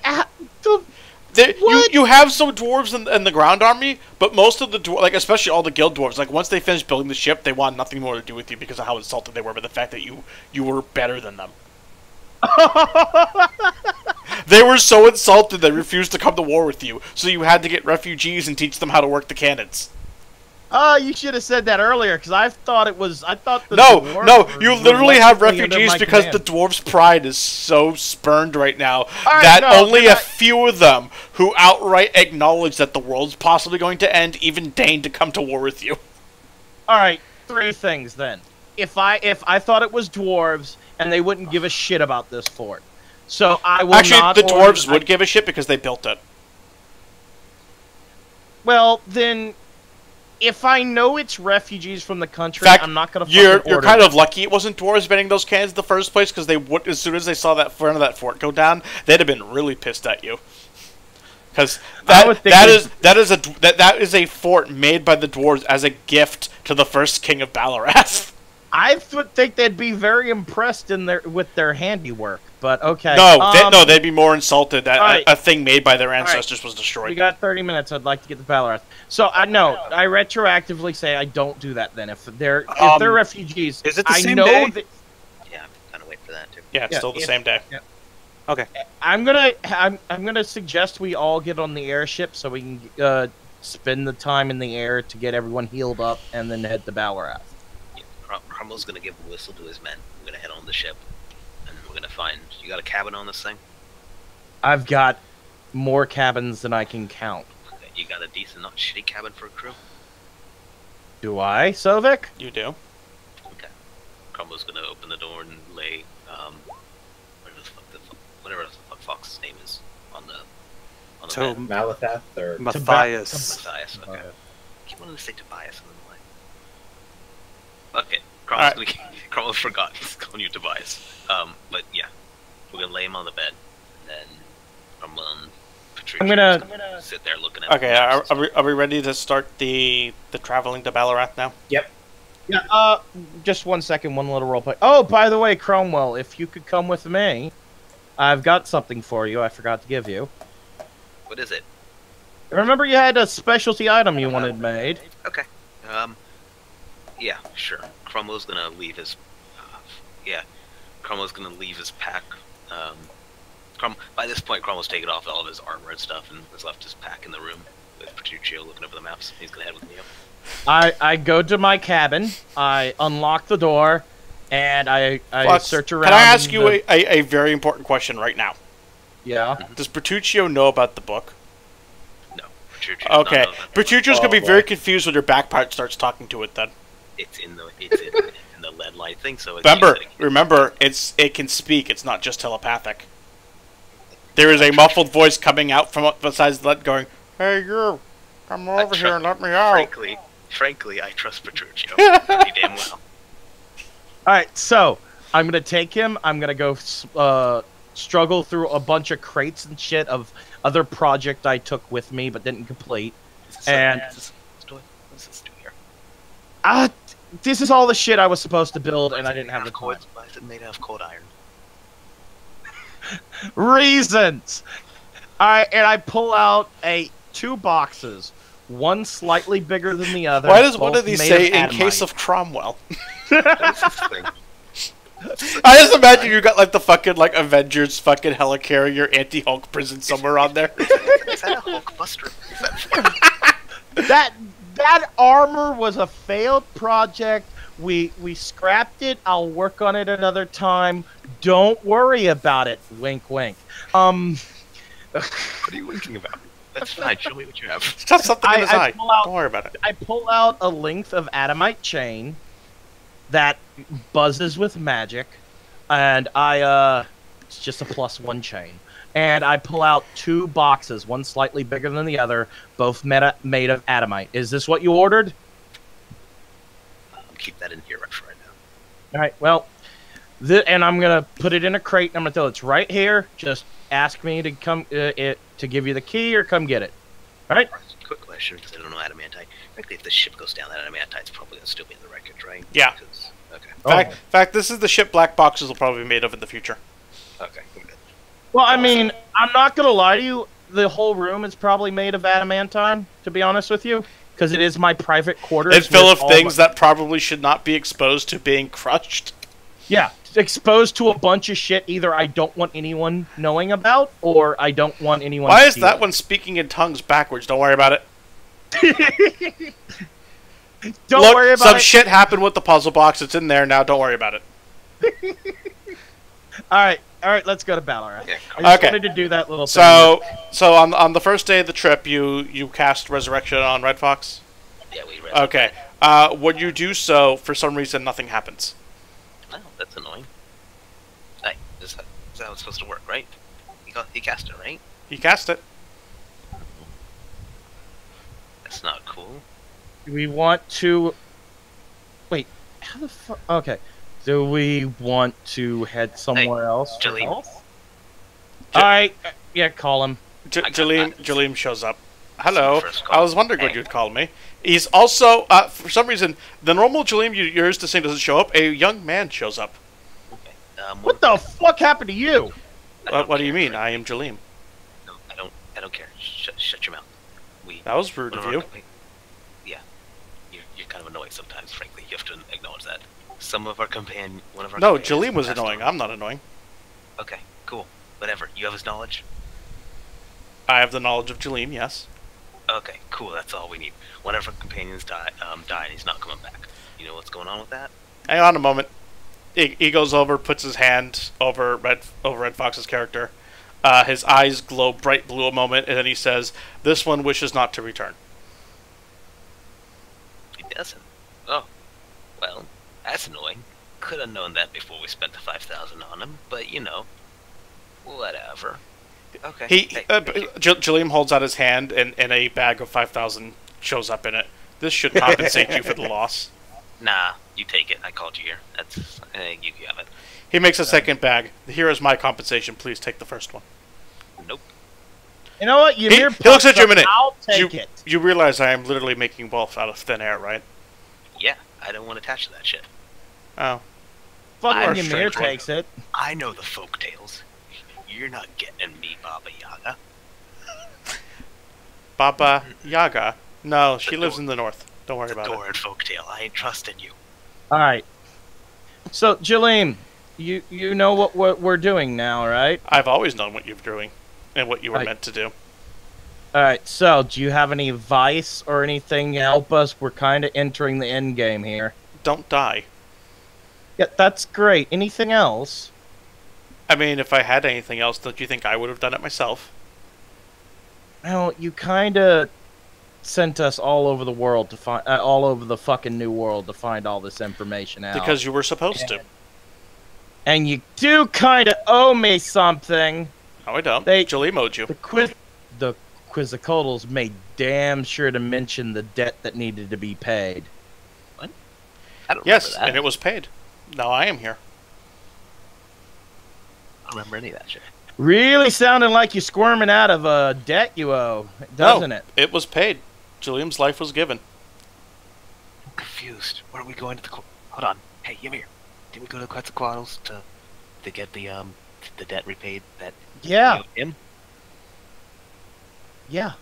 You have some dwarves in the ground army, but most of the like especially all the guild dwarves, like once they finish building the ship, they want nothing more to do with you because of how insulted they were by the fact that you were better than them. They were so insulted they refused to come to war with you, so you had to get refugees and teach them how to work the cannons. You should have said that earlier, because I thought the No, you literally have refugees because the dwarves' pride is so spurned right now that only a few of them who outright acknowledge that the world's possibly going to end even deign to come to war with you. Alright, 3 things then. If I thought it was dwarves, and they wouldn't give a shit about this fort. So I will Actually, the dwarves would give a shit because they built it. Well, then, if I know it's refugees from the country, In fact, I'm not going to You're kind of lucky it wasn't dwarves banning those cannons in the first place, because they would, as soon as they saw that front of that fort go down, they'd have been really pissed at you. Because that is a fort made by the dwarves as a gift to the first king of Ballarat. I would think they'd be very impressed with their handiwork, but okay. No, they'd be more insulted that a thing made by their ancestors was destroyed. We got 30 minutes. I'd like to get the Ballarat. So I retroactively say I don't do that. Then if they're refugees, is it the same day? Yeah, I'm gonna wait for that too. Yeah, it's still the same day. Yeah. Okay. I'm gonna suggest we all get on the airship so we can spend the time in the air to get everyone healed up and then head to Ballarat. Cromwell's gonna give a whistle to his men. We're gonna head on the ship, and we're gonna find. You got a cabin on this thing? I've got more cabins than I can count. Okay, you got a decent, not shitty cabin for a crew? Do I, Sovik? You do. Okay. Cromwell's gonna open the door and lay whatever the fuck Fox's name is on the bed. Malathath or Matthias. Matthias. Okay. Okay. I keep wanting to say Tobias and then Okay, Cromwell forgot. He's calling you Tobias. But yeah, we're gonna lay him on the bed, and then Cromwell and Patricia I'm gonna sit there looking at. Okay, are we ready to start the traveling to Ballarat now? Yep. Yeah. Just 1 second. One little role play. Oh, by the way, Cromwell, if you could come with me, I've got something for you. I forgot to give you. What is it? Remember, you had a specialty item you wanted made. Okay. Yeah, sure. Cromwell's gonna leave his. Cromwell's gonna leave his pack. By this point, Cromwell's taken off all of his armor and stuff, and has left his pack in the room with Petruchio looking over the maps. He's gonna head with me up. I go to my cabin. I unlock the door, and I search around. Can I ask you a very important question right now? Yeah. Does Petruchio know about the book? No, Petruchio. Okay, Petruchio's gonna be very confused when your back part starts talking to it. Then It's in the lead light thing. So remember, it can speak. It's not just telepathic. There is a muffled voice coming out from besides the lead, going, "Hey, you, come over here and let me out." Frankly, I trust Petruchio pretty damn well. All right, so I'm gonna take him. I'm gonna go struggle through a bunch of crates and shit of other project I took with me but didn't complete. What's this do here? This is all the shit I was supposed to build, and I didn't have the time. Why is it made out of cold iron? Reasons. All right, and I pull out 2 boxes, one slightly bigger than the other. Why does one of these say "in case of Cromwell"? I just imagine you got like the fucking Avengers fucking helicarrier anti-Hulk prison somewhere on there. Is that a Hulkbuster? That armor was a failed project. We scrapped it. I'll work on it another time. Don't worry about it. Wink, wink. What are you winking about? That's fine. Show me what you have. It's got something in his eye. Don't worry about it. I pull out a length of adamite chain that buzzes with magic, and it's just a +1 chain. And I pull out 2 boxes, one slightly bigger than the other, both made of adamite. Is this what you ordered? I'll keep that in here right now. All right. Well, and I'm gonna put it in a crate. And I'm gonna tell it's right here. Just ask me to come to give you the key or come get it. All right. Quick question, because I don't know adamantite. Frankly, if the ship goes down, that adamantite's probably gonna still be in the wreckage, right? Yeah. Okay. In fact, this is the ship black boxes will probably be made of in the future. Okay. I'm good. Well, I mean, I'm not gonna lie to you. the whole room is probably made of adamantine, to be honest with you, because it is my private quarters. It's full of with all things my- that probably should not be exposed to being crushed. Yeah, exposed to a bunch of shit either I don't want anyone knowing about, or I don't want anyone Why is stealing. that one speaking in tongues backwards? Don't worry about it. Don't Look, worry about some it. shit happened with the puzzle box. It's in there now. Don't worry about it. All right, let's go to battle. Right? Yeah, I just Okay. wanted to do that little thing. So on the first day of the trip, you cast Resurrection on Red Fox. Yeah, we read. Okay. When you do so, for some reason, nothing happens. Oh, that's annoying. Hey, is that how it's supposed to work, right? He cast it, right? You cast it. That's not cool. Do we want to... Wait, how the fuck... Okay. Do we want to head somewhere else? for Jaleel. health? Alright, yeah, call him. Jaleem shows up. Hello. First call. I was wondering what Hey. you'd call me. He's also, for some reason, the normal Jaleem you're used to seeing doesn't show up. A young man shows up. Okay. What the fuck happened to you? What do you mean? I am Jaleem. No, I don't care. Shut your mouth. That was rude one of our you. Yeah, you're kind of annoying sometimes. Frankly, you have to acknowledge that. One of our No, companions Jaleem was passed annoying. on. I'm not annoying. Okay, cool. Whatever. You have his knowledge. I have the knowledge of Jaleem, yes. Okay, cool. That's all we need. One of our companions died, and he's not coming back. You know what's going on with that? Hang on a moment. He goes over, puts his hand over Red Fox's character. His eyes glow bright blue a moment, and then he says, "This one wishes not to return." He doesn't. Oh, well, that's annoying. Could have known that before we spent the 5,000 on him, but you know, whatever. Okay. Hey, thank you. Jaleem holds out his hand, and a bag of 5,000 shows up in it. This should compensate you for the loss. Nah, you take it. I called you here. That's you have it. He makes a second bag. Here is my compensation. Please take the first one. Nope. You know what? He looks at you a minute. I'll take it. You realize I am literally making wealth out of thin air, right? Yeah, I don't want to attach to that shit. Oh. Fucking I'm Ymir strange one. takes it. I know the folk tales. You're not getting me, Baba Yaga. Baba Yaga? No, she The lives door- in the north. Don't worry The about it. Goran folktale. I ain't trusting you. All right. So, Jaleem, you know what we're doing now, right? I've always known what you're doing and what you were Right. meant to do. All right. So, do you have any advice or anything to help us? We're kind of entering the end game here. Don't die. Yeah, that's great. Anything else? I mean, if I had anything else, don't you think I would have done it myself? Well, you kind of sent us all over the world to find, all over the fucking new world to find all this information out. Because you were supposed to. And you do kind of owe me something. No, I don't. They- Jaleem owed you. The Quizzicoatls made damn sure to mention the debt that needed to be paid. I don't Yes, remember that. and it was paid. Now I am here. I don't remember any of that shit. Really sounding like you're squirming out of a debt you owe, doesn't it? It was paid. Jaleem's life was given. I'm confused. Where are we going to the... Hold on. Hey, Ymir. Did we go to the Quetzalcoatl's to get the debt repaid that Yeah, we owed him? yeah.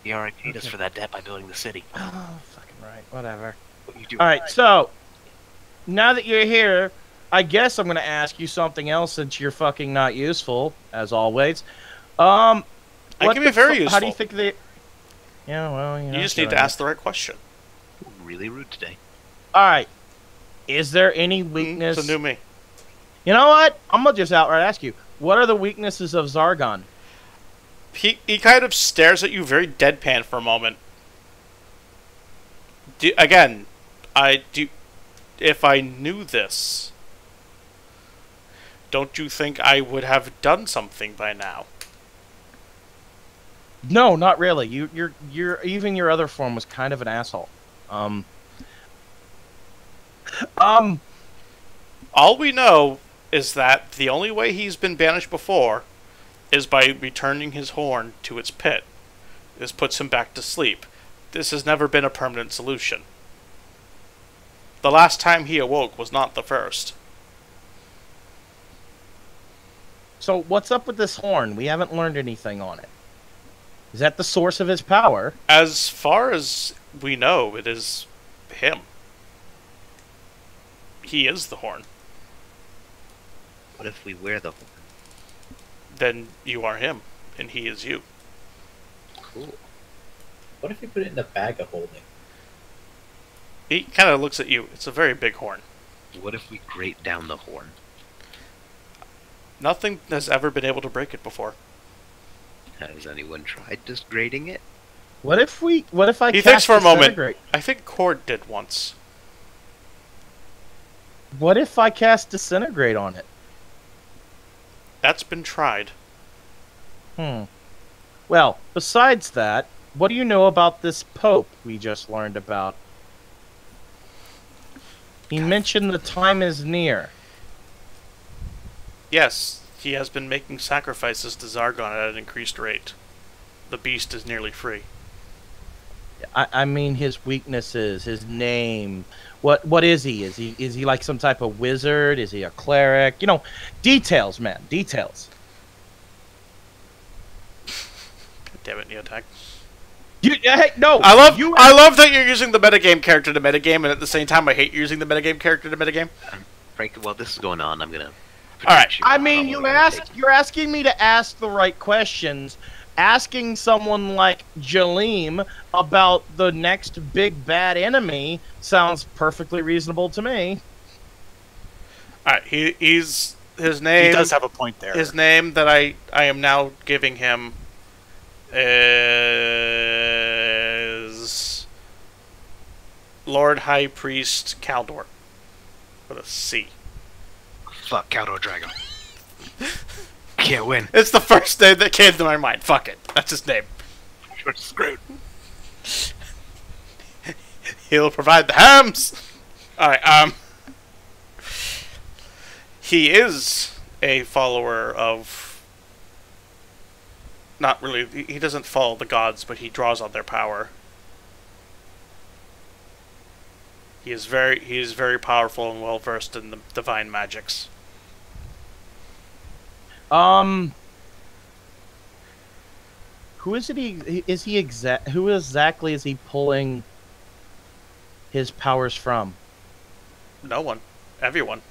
He already paid us for that debt by building the city. Oh, fucking right. Whatever. What you do? All right, so now that you're here, I guess I'm going to ask you something else since you're fucking not useful, as always. I what can be the very How do you useful. think they... Yeah, well, You just need to ask the right question. Really rude today. All right. Is there any weakness... It's a new me. You know what? I'm going to just outright ask you. What are the weaknesses of Zargon? He kind of stares at you very deadpan for a moment. If I knew this, don't you think I would have done something by now? No, not really. You're even your other form was kind of an asshole. All we know is that the only way he's been banished before is by returning his horn to its pit. This puts him back to sleep. This has never been a permanent solution. The last time he awoke was not the first. So what's up with this horn? We haven't learned anything on it. Is that the source of his power? As far as we know, it is him. He is the horn. What if we wear the horn? Then you are him, and he is you. Cool. What if we put it in a bag of holding? He kind of looks at you. It's a very big horn. What if we grate down the horn? Nothing has ever been able to break it before. Has anyone tried just grating it? What if I He cast thinks for a moment. Disintegrate? I think Cord did once. What if I cast Disintegrate on it? That's been tried. Well, besides that, what do you know about this Pope we just learned about? He mentioned the time is near. Yes, he has been making sacrifices to Zargon at an increased rate. The beast is nearly free. I mean his weaknesses, his name. What is he? Is he like some type of wizard? Is he a cleric? You know, details, man, details. God damn it, Neotag. Hey, no. I love that you're using the metagame character to metagame, and at the same time I hate using the metagame character to metagame. Frankly, while this is going on, I'm gonna... Alright. I mean, you're asking me to ask the right questions. Asking someone like Jaleem about the next big bad enemy sounds perfectly reasonable to me. Alright, his name... He does have a point there. His name that I am now giving him is Lord High Priest Kaldor. With a C. Fuck, Caldor Dragon. Can't win. It's the first name that came to my mind. Fuck it. That's his name. We're screwed. He'll provide the hams! Alright, he is a follower of... Not really, he doesn't follow the gods, but he draws on their power. He is very powerful and well versed in the divine magics. Who is it? Who exactly is he pulling his powers from? No one. Everyone.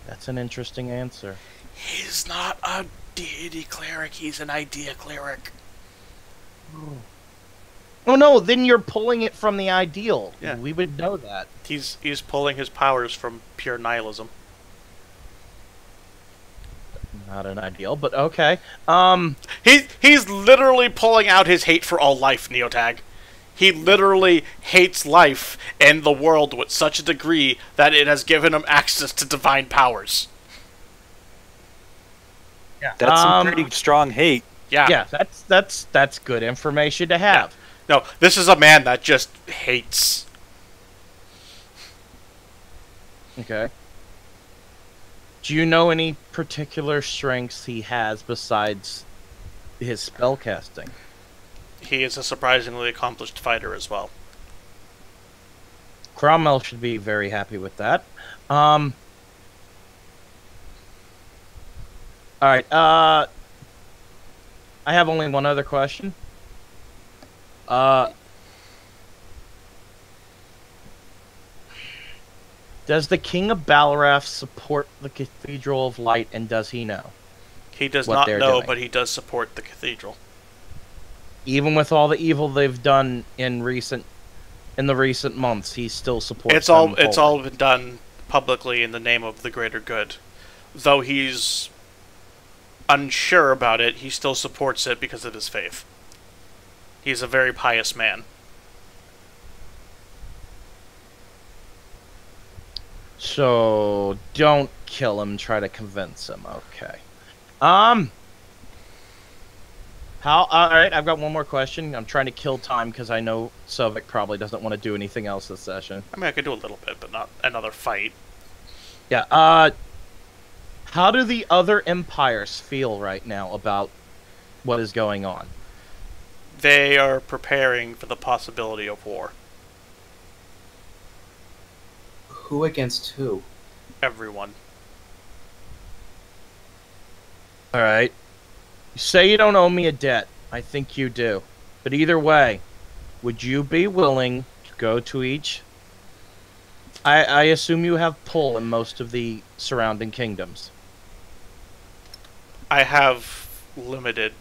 That's an interesting answer. He's not a deity cleric, he's an idea cleric. Oh no, then you're pulling it from the ideal. Yeah. We would know that. He's pulling his powers from pure nihilism. Not an ideal, but okay. He's literally pulling out his hate for all life, Neotag. He literally hates life and the world with such a degree that it has given him access to divine powers. Yeah. That's some pretty strong hate. Yeah. Yeah, that's good information to have. No, this is a man that just hates. Okay. Do you know any particular strengths he has besides his spellcasting? He is a surprisingly accomplished fighter as well. Cromwell should be very happy with that. Alright, I have only one other question. Does the King of Balarath support the Cathedral of Light, and does he know? He does what not they're know, doing? but he does support the cathedral. Even with all the evil they've done in the recent months, he still supports It's them all fully. been done publicly in the name of the greater good. Though he's unsure about it, he still supports it because of his faith. He's a very pious man. So don't kill him. Try to convince him. Okay. All right. I've got one more question. I'm trying to kill time because I know Sovik probably doesn't want to do anything else this session. I mean, I could do a little bit, but not another fight. Yeah. How do the other empires feel right now about what is going on? They are preparing for the possibility of war. Who against who? Everyone. All right. You say you don't owe me a debt. I think you do. But either way, would you be willing to go to each? I assume you have pull in most of the surrounding kingdoms. I have limited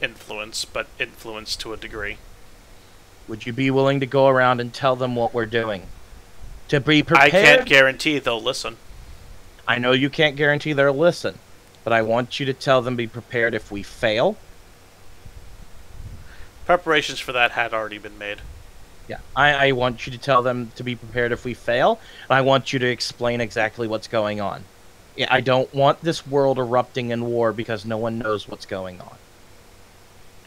influence, but influence to a degree. Would you be willing to go around and tell them what we're doing? To be prepared? I can't guarantee they'll listen. I know you can't guarantee they'll listen, but I want you to tell them be prepared if we fail. Preparations for that had already been made. Yeah, I want you to tell them to be prepared if we fail, and I want you to explain exactly what's going on. Yeah, I don't want this world erupting in war because no one knows what's going on.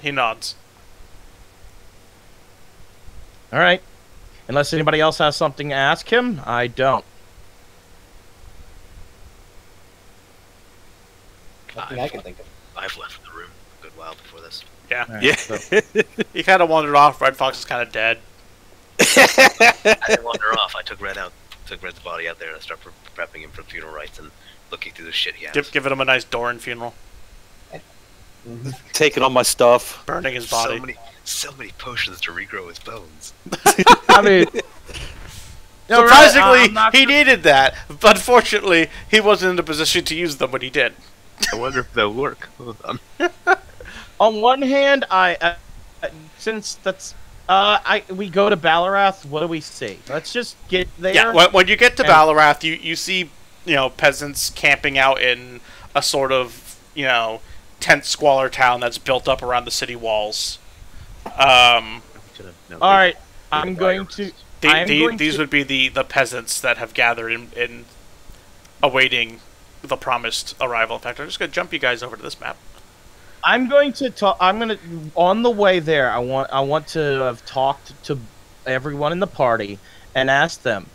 He nods. All right. Unless anybody else has something to ask him, I don't. Nothing I can think of. I've left the room a good while before this. Yeah. All right, Yeah. so- He kind of wandered off. Red Fox is kind of dead. I didn't wander off. I took Red's body out there and started prepping him for funeral rites and looking through the shit he has. Giving him a nice Doran funeral. Taking all my stuff. Burning his body. So many potions to regrow his bones. I mean, Surprisingly, I'm not he gonna- needed that. But fortunately, he wasn't in a position to use them when he did. I wonder if they'll work. On one hand, since that's we go to Balarath. What do we see? Let's just get there. Yeah, when you get to And- Balarath, you see, peasants camping out in a sort of, tent squalor town that's built up around the city walls. All right, I'm going to. These would be the peasants that have gathered in awaiting the promised arrival. In fact, I'm just going to jump you guys over to this map. I'm going to talk. I'm going to on the way there. I want to have talked to everyone in the party and asked them.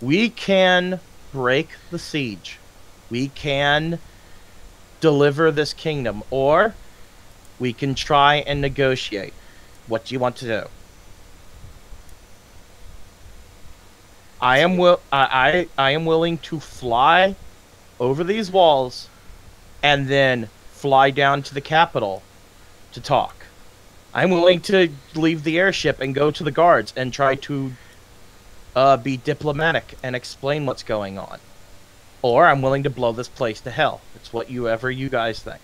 We can break the siege. We can deliver this kingdom, or we can try and negotiate. What do you want to do? I am willing to fly over these walls and then fly down to the capital to talk. I'm willing to leave the airship and go to the guards and try to be diplomatic and explain what's going on. Or I'm willing to blow this place to hell. It's whatever you guys think.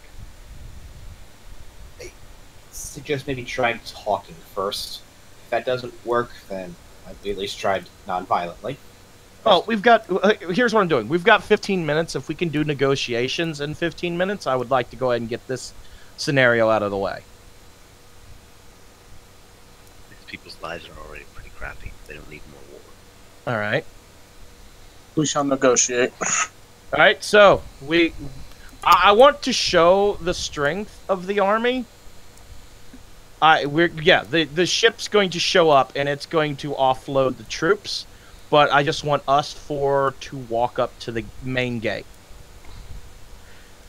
Suggest maybe trying talking first. If that doesn't work, then we at least tried non-violently. Well, we've got... here's what I'm doing. We've got 15 minutes. If we can do negotiations in 15 minutes, I would like to go ahead and get this scenario out of the way. These people's lives are already pretty crappy. They don't need more war. All right. We shall negotiate. All right, so I want to show the strength of the army. The ship's going to show up and it's going to offload the troops, but I just want us four to walk up to the main gate.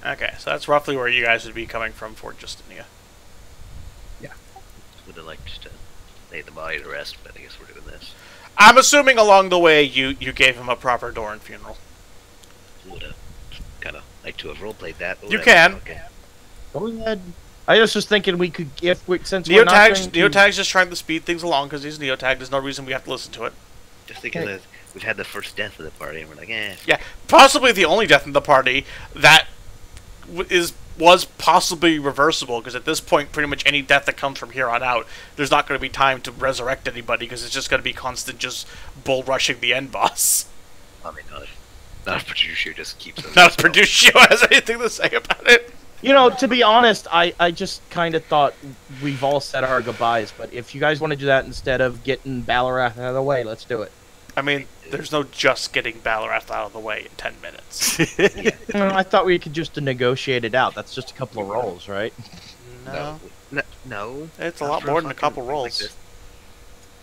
Okay, so that's roughly where you guys would be coming from, Fort Justinia. Would have liked to lay the body to rest, but I guess we're doing this. I'm assuming along the way you gave him a proper Doran funeral. Would have kind of like to have roleplayed that. But You whatever. can. Okay. Go ahead. I was just thinking we could, since we're not going to... Neotag's just trying to speed things along because he's Neotag. There's no reason we have to listen to it. Just thinking that we've had the first death of the party, and we're like, eh. Yeah, possibly the only death in the party that was possibly reversible, because at this point, pretty much any death that comes from here on out, there's not going to be time to resurrect anybody, because it's just going to be constant just bull rushing the end boss. I mean, not if Petruccio just keeps them. Not if Petruccio has anything to say about it. You know, to be honest, I just kind of thought we've all said our goodbyes, but if you guys want to do that instead of getting Balarath out of the way, let's do it. I mean, there's no just getting Balarath out of the way in 10 minutes. I thought we could just negotiate it out. That's just a couple of rolls, right? No. No. It's a Not lot for more than a fucking couple thing rolls. Like this.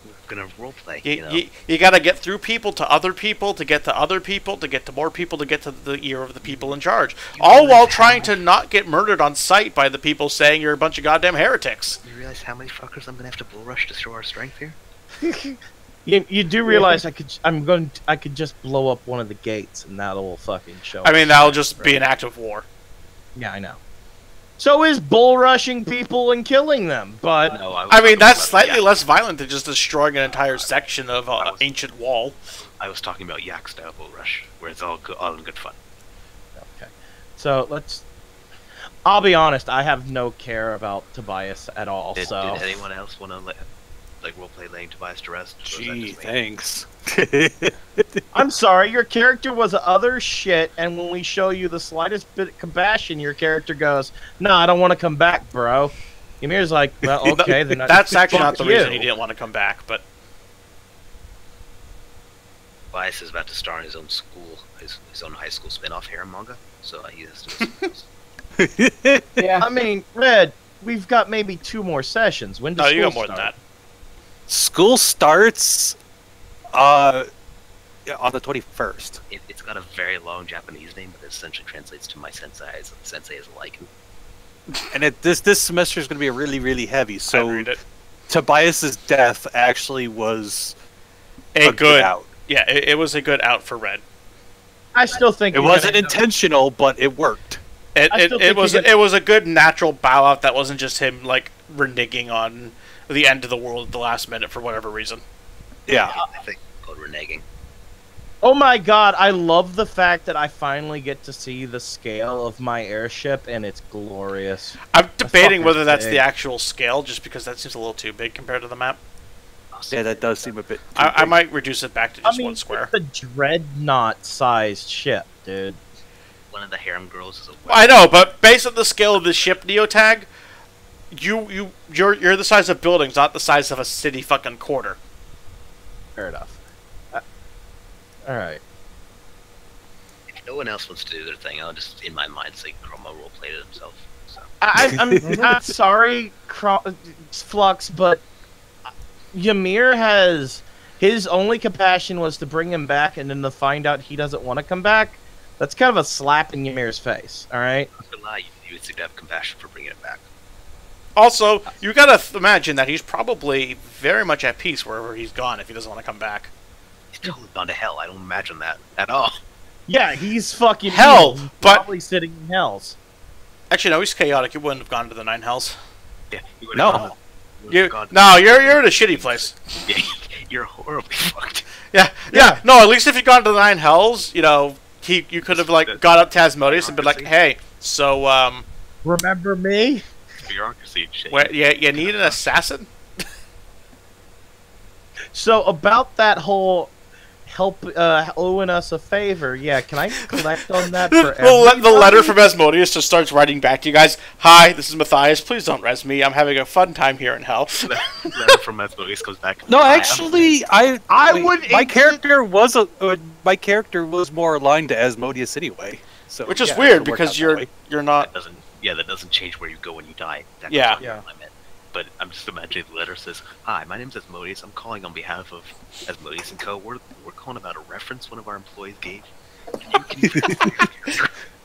We're gonna roleplay, You gotta get through people to other people to get to other people to get to more people to get to the ear of the people in charge. All while trying to not get murdered on sight by the people saying you're a bunch of goddamn heretics. You realize how many fuckers I'm gonna have to bull rush to show our strength here? You do realize I could just blow up one of the gates and that'll fucking show. I mean, us. that'll just be Right. an act of war. Yeah, I know. So is bull rushing people and killing them, but No, was I mean, talking that's about slightly yak. less violent than just destroying an entire section of ancient wall. I was talking about yak style bull rush, where it's all in good fun. okay. So let's. I'll be honest. I have no care about Tobias at all. Did so anyone else want to like roleplay laying Tobias to rest? Or was that Gee, just me? thanks. I'm sorry. Your character was other shit, and when we show you the slightest bit of compassion, your character goes, "No, I don't want to come back, bro." Ymir's like, "Well, okay, then That's actually not fuck the reason you." he didn't want to come back, but Tobias is about to star in his own school, his own high school spin-off harem manga, so he has to. Yeah. I mean, Red, we've got maybe 2 more sessions. When does no, you school got more than start? that. School starts on the 21st. It's got a very long Japanese name, but it essentially translates to my sensei as a lichen. And this semester is going to be really, really heavy. I So read it. Tobias's death actually was A good out. Yeah, it was a good out for Red. I still think It you're wasn't gonna- intentional, but it worked. I still think It was a good natural bow out that wasn't just him like reneging on the end of the world at the last minute for whatever reason. Yeah. I think it's called reneging. Oh my god, I love the fact that I finally get to see the scale of my airship, and it's glorious. I'm debating fucking whether that's big. the actual scale, just because that seems a little too big compared to the map. Yeah, that does seem a bit. I might reduce it back to just one square. it's a dreadnought-sized ship, dude. One of the harem girls is a I know, but based on the scale of the ship Neotag, you're the size of buildings, not the size of a city fucking quarter. Fair enough. Alright. If no one else wants to do their thing, I'll just, in my mind, say Chroma roleplayed it himself. So. I'm sorry, Flux, but Ymir has... His only compassion was to bring him back, and then to find out he doesn't want to come back. That's kind of a slap in Ymir's face, alright? I'm not gonna lie, you would seem to have compassion for bringing it back. Also, you gotta imagine that he's probably very much at peace wherever he's gone if he doesn't want to come back. He's totally gone to hell. I don't imagine that at all. Yeah, he's fucking Hell, evil. He's but- probably sitting in hells. Actually, no, he's chaotic. He wouldn't have gone to the Nine Hells. Yeah, you would've No. gone- you would've You, gone- no, you're in a shitty place. Yeah, you're horribly fucked. Yeah. No, at least if you'd gone to the Nine Hells, you could have like got up to Asmodeus and been like, hey, so Remember me? Bureaucracy and shit. you need an assassin? So about that whole help owing us a favor, yeah, can I collect on that for The letter everybody? from Asmodeus just starts writing back to you guys. Hi, this is Matthias. Please don't res me. I'm having a fun time here in hell. Letter from Asmodeus comes back. No, Hi, actually, my would character was more aligned to Asmodeus anyway. So Which is yeah, weird it worked out because that you're way. not. that doesn't change where you go when you die. That's Yeah. what I meant. But I'm just imagining the letter says, "Hi, my name's Asmodeus. I'm calling on behalf of Asmodeus and Co. We're calling about a reference one of our employees gave.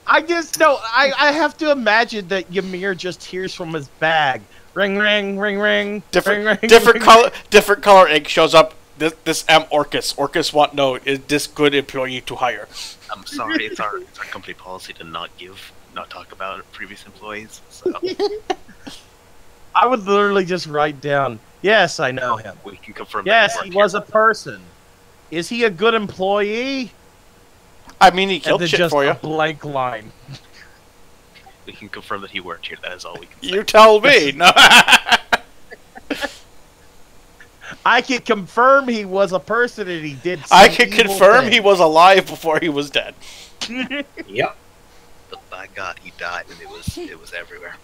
I just no, I have to imagine that Ymir just hears from his bag. Ring ring, ring ring, Different ring, ring, different ring, color different color ink shows up. This M Orcus. Orcus want know is this good employee to hire? I'm sorry, it's our company policy to not talk about previous employees. So I would literally just write down, yes, I know him. we can confirm. that Yes, you he work was here. a person. Is he a good employee? I mean, he And killed then shit just for a you. blank line. We can confirm that he worked here. That is all we can say. You tell me. No. I can confirm he was a person and he did. I some can evil confirm he thing. was alive before he was dead. Yep. But by God, he died, and it was everywhere.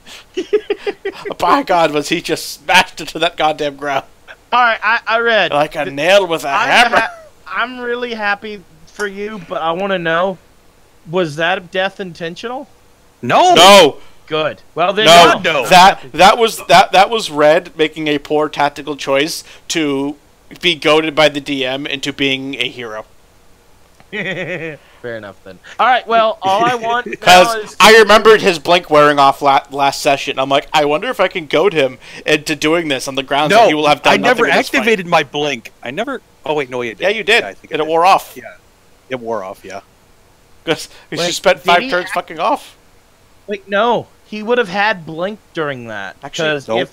By God, was he just smashed into that goddamn ground All right, I read. like a nail with a hammer? I'm really happy for you, but I want to know: was that death intentional? No, No, Good. Well, then no, no. that was Red making a poor tactical choice to be goaded by the DM into being a hero. Fair enough then. All right. Well, all I want now Because is I remembered his blink wearing off last session. I'm like, I wonder if I can goad him into doing this on the grounds that he will have done I nothing never in this fight. activated my blink. I never. Oh wait, no, you did. Yeah, you did, Yeah, I think I and it did. wore off. Yeah, it wore off. Yeah. Because you Wait, spent did 5 he turns fucking off. wait. No, he would have had blink during that. Actually, Because nope.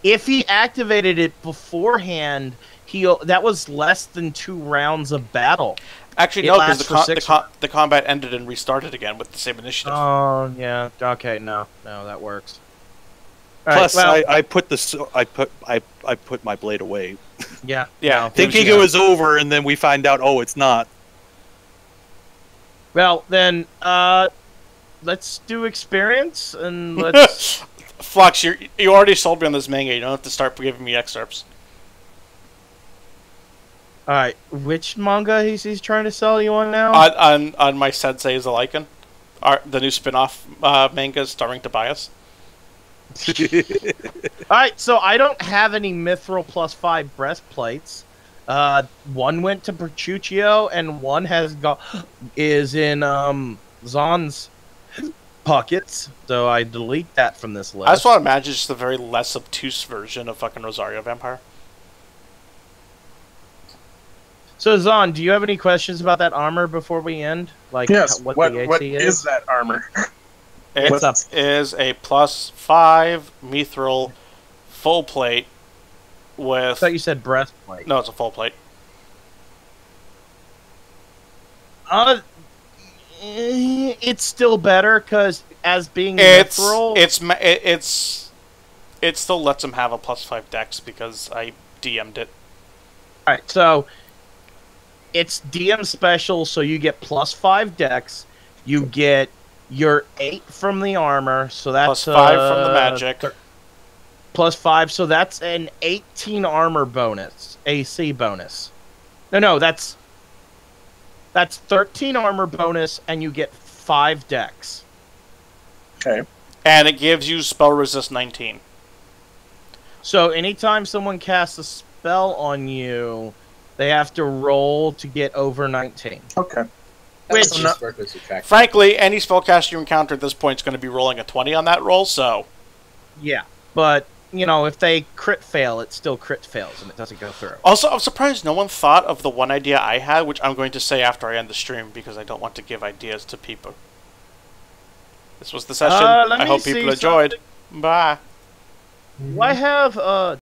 if he activated it beforehand, that was less than 2 rounds of battle. Actually, It no, because lasts for the combat ended and restarted again with the same initiative. Oh yeah. Okay. No, that works. All right, Plus, well, I put my blade away, yeah. Yeah, no. thinking it was over, and then we find out, oh, it's not. Well, then, let's do experience and let's. Flux, you already sold me on this manga. You don't have to start giving me excerpts. All right, which manga he's trying to sell you on now? On my Sensei is a Lycan, the new spin-off manga starring Tobias. All right, so I don't have any Mithril +5 breastplates. One went to Bertuccio, and one is in Zon's pockets. So I delete that from this list. I just want to imagine just a very less obtuse version of fucking Rosario Vampire. So Zon, do you have any questions about that armor before we end? Like, Yes. what What the AC is that armor? It What's up? is a +5 mithril full plate I with. thought you said breastplate. No, it's a full plate. It's still better because as being It's mithril, it still lets him have a +5 dex because I DM'd it. all right. So it's DM special, so you get +5 dex. You get your 8 from the armor, so that's +5 from the magic. +5, so that's an 18 armor bonus, AC bonus. No, that's 13 armor bonus, and you get 5 dex. Okay. And it gives you spell resist 19. So anytime someone casts a spell on you, they have to roll to get over 19. Okay. Which- That's just work with subtraction. Frankly, any spellcaster you encounter at this point is going to be rolling a 20 on that roll, so... Yeah, but if they crit fail, it still crit fails and it doesn't go through. Also, I'm surprised no one thought of the one idea I had, which I'm going to say after I end the stream, because I don't want to give ideas to people. This was the session. Let I me hope see people enjoyed. Bye. Do I have